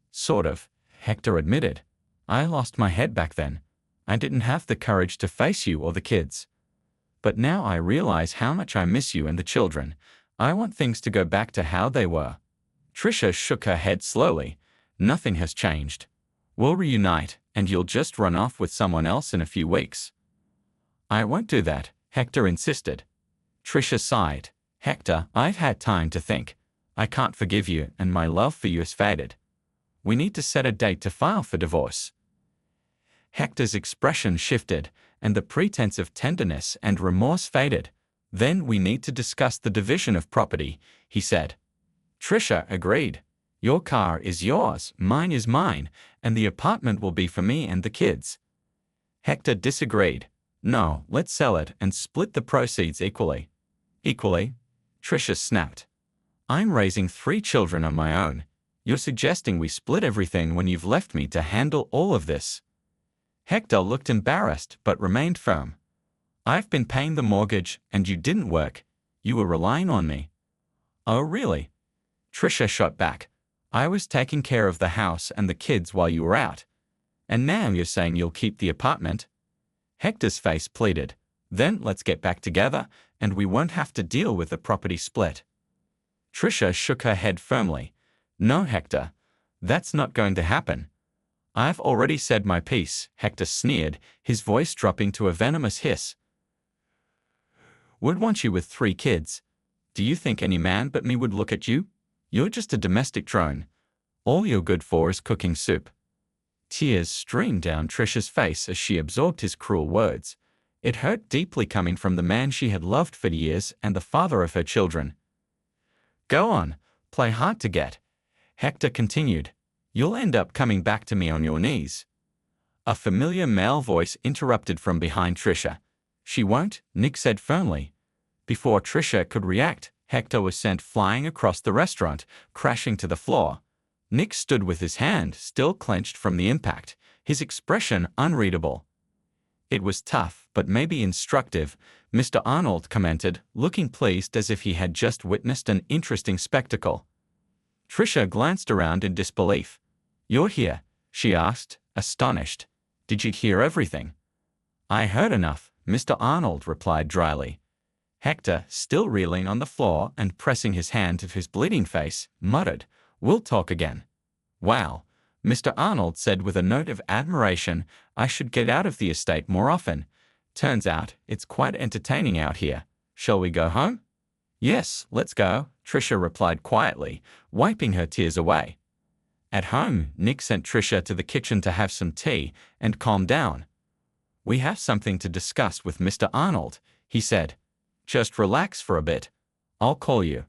Sort of, Hector admitted. I lost my head back then. I didn't have the courage to face you or the kids. But now I realize how much I miss you and the children. I want things to go back to how they were. Trisha shook her head slowly. Nothing has changed. We'll reunite, and you'll just run off with someone else in a few weeks. I won't do that, Hector insisted. Trisha sighed. Hector, I've had time to think. I can't forgive you, and my love for you has faded. We need to set a date to file for divorce. Hector's expression shifted, and the pretense of tenderness and remorse faded. Then we need to discuss the division of property, he said. Trisha agreed. Your car is yours, mine is mine, and the apartment will be for me and the kids. Hector disagreed. No, let's sell it and split the proceeds equally. Equally? Trisha snapped. I'm raising 3 children on my own. You're suggesting we split everything when you've left me to handle all of this. Hector looked embarrassed but remained firm. I've been paying the mortgage and you didn't work. You were relying on me. Oh, really? Trisha shot back. I was taking care of the house and the kids while you were out. And now you're saying you'll keep the apartment? Hector's face pleaded. Then let's get back together, and we won't have to deal with the property split. Trisha shook her head firmly. No, Hector. That's not going to happen. I've already said my piece, Hector sneered, his voice dropping to a venomous hiss. Would want you with 3 kids. Do you think any man but me would look at you? You're just a domestic drone. All you're good for is cooking soup. Tears streamed down Trisha's face as she absorbed his cruel words. It hurt deeply coming from the man she had loved for years and the father of her children. Go on, play hard to get, Hector continued. You'll end up coming back to me on your knees. A familiar male voice interrupted from behind Trisha. She won't, Nick said firmly. Before Trisha could react, Hector was sent flying across the restaurant, crashing to the floor. Nick stood with his hand still clenched from the impact, his expression unreadable. It was tough, but maybe instructive, Mr. Arnold commented, looking pleased as if he had just witnessed an interesting spectacle. Trisha glanced around in disbelief. You're here? She asked, astonished. Did you hear everything? I heard enough, Mr. Arnold replied dryly. Hector, still reeling on the floor and pressing his hand to his bleeding face, muttered, We'll talk again. Wow, Mr. Arnold said with a note of admiration, I should get out of the estate more often. Turns out, it's quite entertaining out here. Shall we go home? Yes, let's go, Trisha replied quietly, wiping her tears away. At home, Nick sent Trisha to the kitchen to have some tea and calm down. We have something to discuss with Mr. Arnold, he said. Just relax for a bit. I'll call you.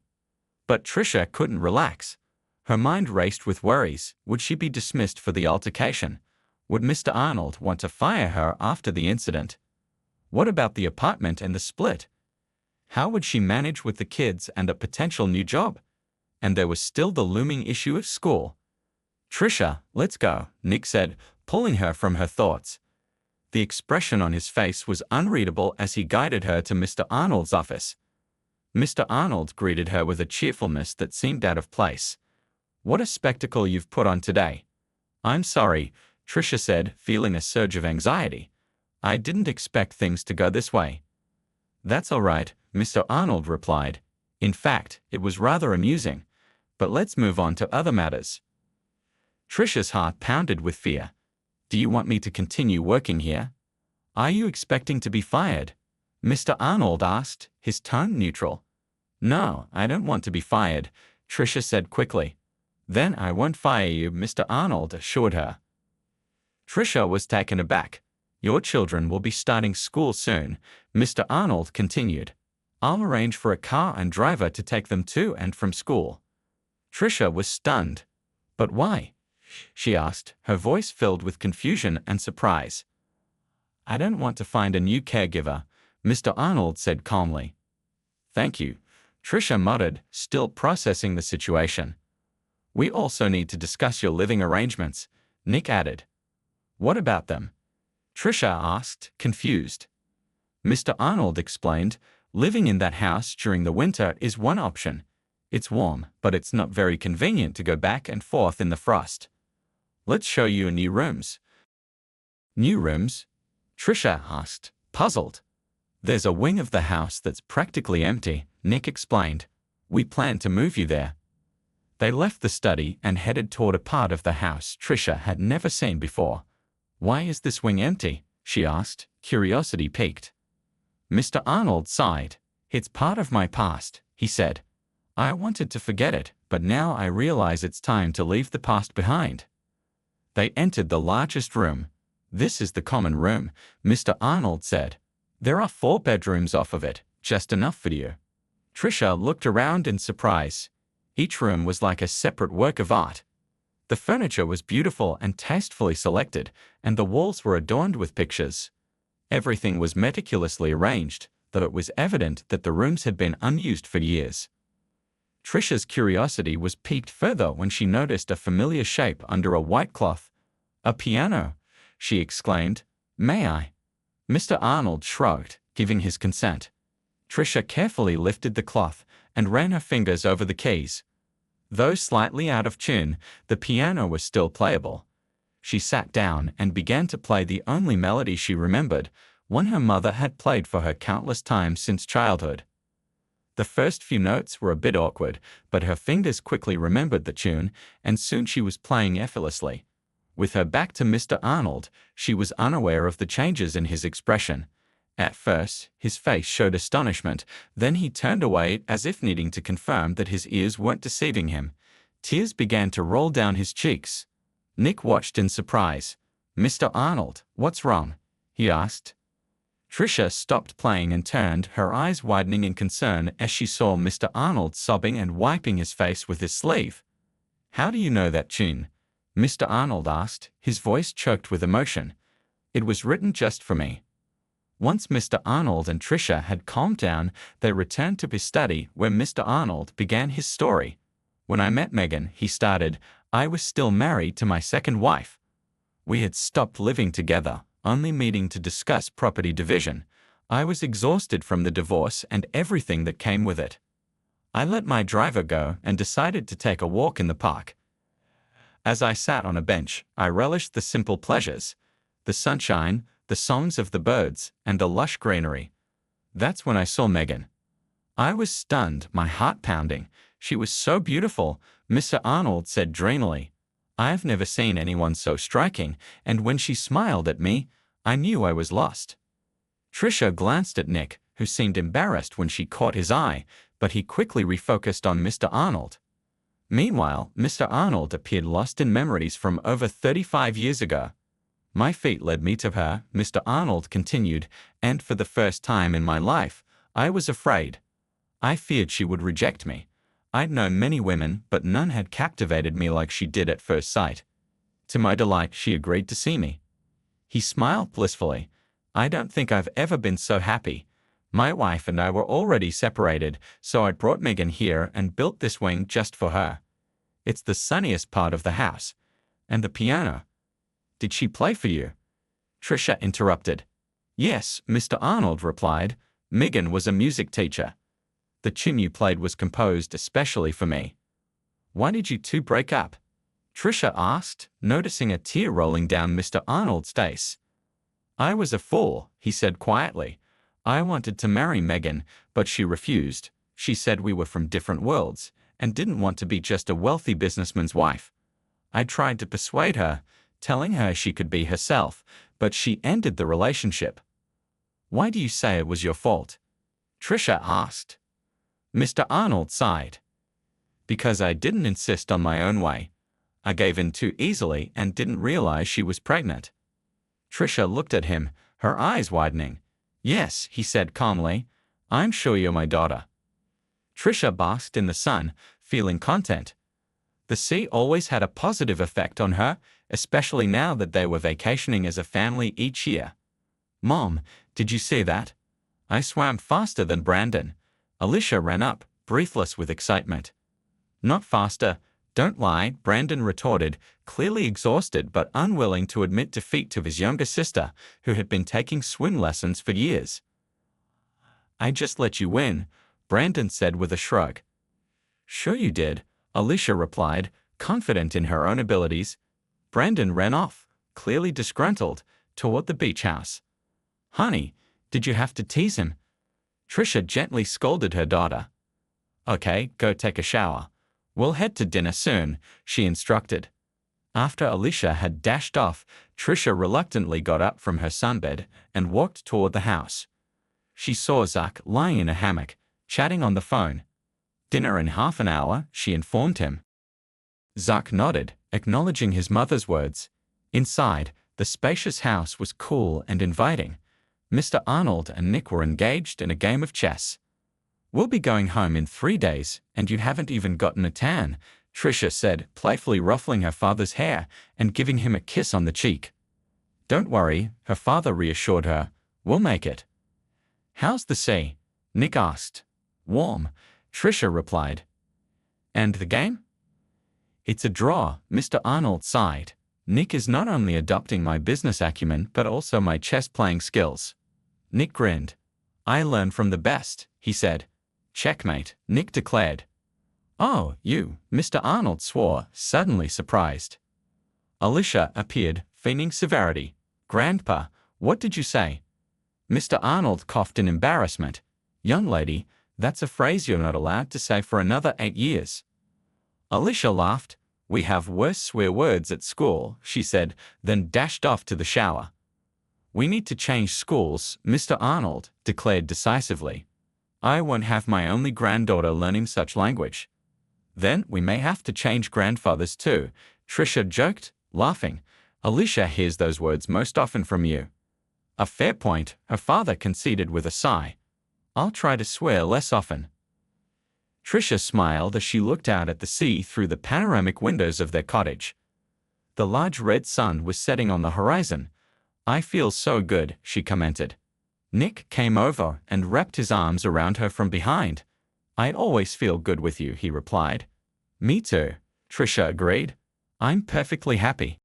But Trisha couldn't relax. Her mind raced with worries. Would she be dismissed for the altercation? Would Mr. Arnold want to fire her after the incident? What about the apartment and the split? How would she manage with the kids and a potential new job? And there was still the looming issue of school. Trisha, let's go, Nick said, pulling her from her thoughts. The expression on his face was unreadable as he guided her to Mr. Arnold's office. Mr. Arnold greeted her with a cheerfulness that seemed out of place. What a spectacle you've put on today. I'm sorry, Trisha said, feeling a surge of anxiety. I didn't expect things to go this way. That's all right, Mr. Arnold replied. In fact, it was rather amusing. But let's move on to other matters. Trisha's heart pounded with fear. Do you want me to continue working here? Are you expecting to be fired? Mr. Arnold asked, his tone neutral. No, I don't want to be fired, Trisha said quickly. Then I won't fire you, Mr. Arnold assured her. Trisha was taken aback. Your children will be starting school soon, Mr. Arnold continued. I'll arrange for a car and driver to take them to and from school. Trisha was stunned. But why? She asked, her voice filled with confusion and surprise. I don't want to find a new caregiver, Mr. Arnold said calmly. Thank you, Trisha muttered, still processing the situation. We also need to discuss your living arrangements, Nick added. What about them? Trisha asked, confused. Mr. Arnold explained, living in that house during the winter is one option. It's warm, but it's not very convenient to go back and forth in the frost. Let's show you new rooms. New rooms? Trisha asked, puzzled. There's a wing of the house that's practically empty, Nick explained. We plan to move you there. They left the study and headed toward a part of the house Trisha had never seen before. Why is this wing empty? She asked, curiosity piqued. Mr. Arnold sighed. It's part of my past, he said. I wanted to forget it, but now I realize it's time to leave the past behind. They entered the largest room. This is the common room, Mr. Arnold said. There are 4 bedrooms off of it, just enough for you. Trisha looked around in surprise. Each room was like a separate work of art. The furniture was beautiful and tastefully selected, and the walls were adorned with pictures. Everything was meticulously arranged, though it was evident that the rooms had been unused for years. Trisha's curiosity was piqued further when she noticed a familiar shape under a white cloth. A piano, she exclaimed. May I? Mr. Arnold shrugged, giving his consent. Trisha carefully lifted the cloth and ran her fingers over the keys. Though slightly out of tune, the piano was still playable. She sat down and began to play the only melody she remembered, one her mother had played for her countless times since childhood. The first few notes were a bit awkward, but her fingers quickly remembered the tune, and soon she was playing effortlessly. With her back to Mr. Arnold, she was unaware of the changes in his expression. At first, his face showed astonishment, then he turned away as if needing to confirm that his ears weren't deceiving him. Tears began to roll down his cheeks. Nick watched in surprise. "Mr. Arnold, what's wrong?" he asked. Trisha stopped playing and turned, her eyes widening in concern as she saw Mr. Arnold sobbing and wiping his face with his sleeve. "How do you know that tune?" Mr. Arnold asked, his voice choked with emotion. "It was written just for me." Once Mr. Arnold and Trisha had calmed down, they returned to his study where Mr. Arnold began his story. "When I met Megan," he started, "I was still married to my second wife. We had stopped living together, only meeting to discuss property division. I was exhausted from the divorce and everything that came with it. I let my driver go and decided to take a walk in the park. As I sat on a bench, I relished the simple pleasures, the sunshine, the songs of the birds, and the lush greenery. That's when I saw Megan. I was stunned, my heart pounding. She was so beautiful," Mr. Arnold said dreamily. "I've never seen anyone so striking, and when she smiled at me, I knew I was lost." Trisha glanced at Nick, who seemed embarrassed when she caught his eye, but he quickly refocused on Mr. Arnold. Meanwhile, Mr. Arnold appeared lost in memories from over 35 years ago. "My feet led me to her," Mr. Arnold continued, "and for the first time in my life, I was afraid. I feared she would reject me. I'd known many women, but none had captivated me like she did at first sight. To my delight, she agreed to see me." He smiled blissfully. "I don't think I've ever been so happy. My wife and I were already separated, so I brought Megan here and built this wing just for her. It's the sunniest part of the house. And the piano. Did she play for you?" Trisha interrupted. "Yes," Mr. Arnold replied. "Megan was a music teacher. The tune you played was composed especially for me." "Why did you two break up?" Trisha asked, noticing a tear rolling down Mr. Arnold's face. "I was a fool," he said quietly. "I wanted to marry Megan, but she refused. She said we were from different worlds and didn't want to be just a wealthy businessman's wife. I tried to persuade her, telling her she could be herself, but she ended the relationship." "Why do you say it was your fault?" Trisha asked. Mr. Arnold sighed. "Because I didn't insist on my own way. I gave in too easily and didn't realize she was pregnant." Trisha looked at him, her eyes widening. "Yes," he said calmly, "I'm sure you're my daughter." Trisha basked in the sun, feeling content. The sea always had a positive effect on her, especially now that they were vacationing as a family each year. "Mom, did you see that? I swam faster than Brandon." Alicia ran up, breathless with excitement. "Not faster, don't lie," Brandon retorted, clearly exhausted but unwilling to admit defeat to his younger sister, who had been taking swim lessons for years. "I just let you win," Brandon said with a shrug. "Sure you did," Alicia replied, confident in her own abilities. Brandon ran off, clearly disgruntled, toward the beach house. "Honey, did you have to tease him?" Trisha gently scolded her daughter. "Okay, go take a shower. We'll head to dinner soon," she instructed. After Alicia had dashed off, Trisha reluctantly got up from her sunbed and walked toward the house. She saw Zach lying in a hammock, chatting on the phone. "Dinner in half an hour," she informed him. Zach nodded, acknowledging his mother's words. Inside, the spacious house was cool and inviting. Mr. Arnold and Nick were engaged in a game of chess. "We'll be going home in 3 days, and you haven't even gotten a tan," Trisha said, playfully ruffling her father's hair and giving him a kiss on the cheek. "Don't worry," her father reassured her. "We'll make it." "How's the sea?" Nick asked. "Warm," Trisha replied. "And the game?" "It's a draw," Mr. Arnold sighed. "Nick is not only adopting my business acumen but also my chess-playing skills." Nick grinned. "I learn from the best," he said. "Checkmate," Nick declared. "Oh, you," Mr. Arnold swore, suddenly surprised. Alicia appeared, feigning severity. "Grandpa, what did you say?" Mr. Arnold coughed in embarrassment. Young lady, that's a phrase you're not allowed to say for another 8 years. Alicia laughed. We have worse swear words at school, she said, then dashed off to the shower. We need to change schools, Mr. Arnold declared decisively. I won't have my only granddaughter learning such language. Then we may have to change grandfathers too, Tricia joked, laughing. Alicia hears those words most often from you. A fair point, her father conceded with a sigh. I'll try to swear less often. Tricia smiled as she looked out at the sea through the panoramic windows of their cottage. The large red sun was setting on the horizon. I feel so good, she commented. Nick came over and wrapped his arms around her from behind. I always feel good with you, he replied. Me too, Tricia agreed. I'm perfectly happy.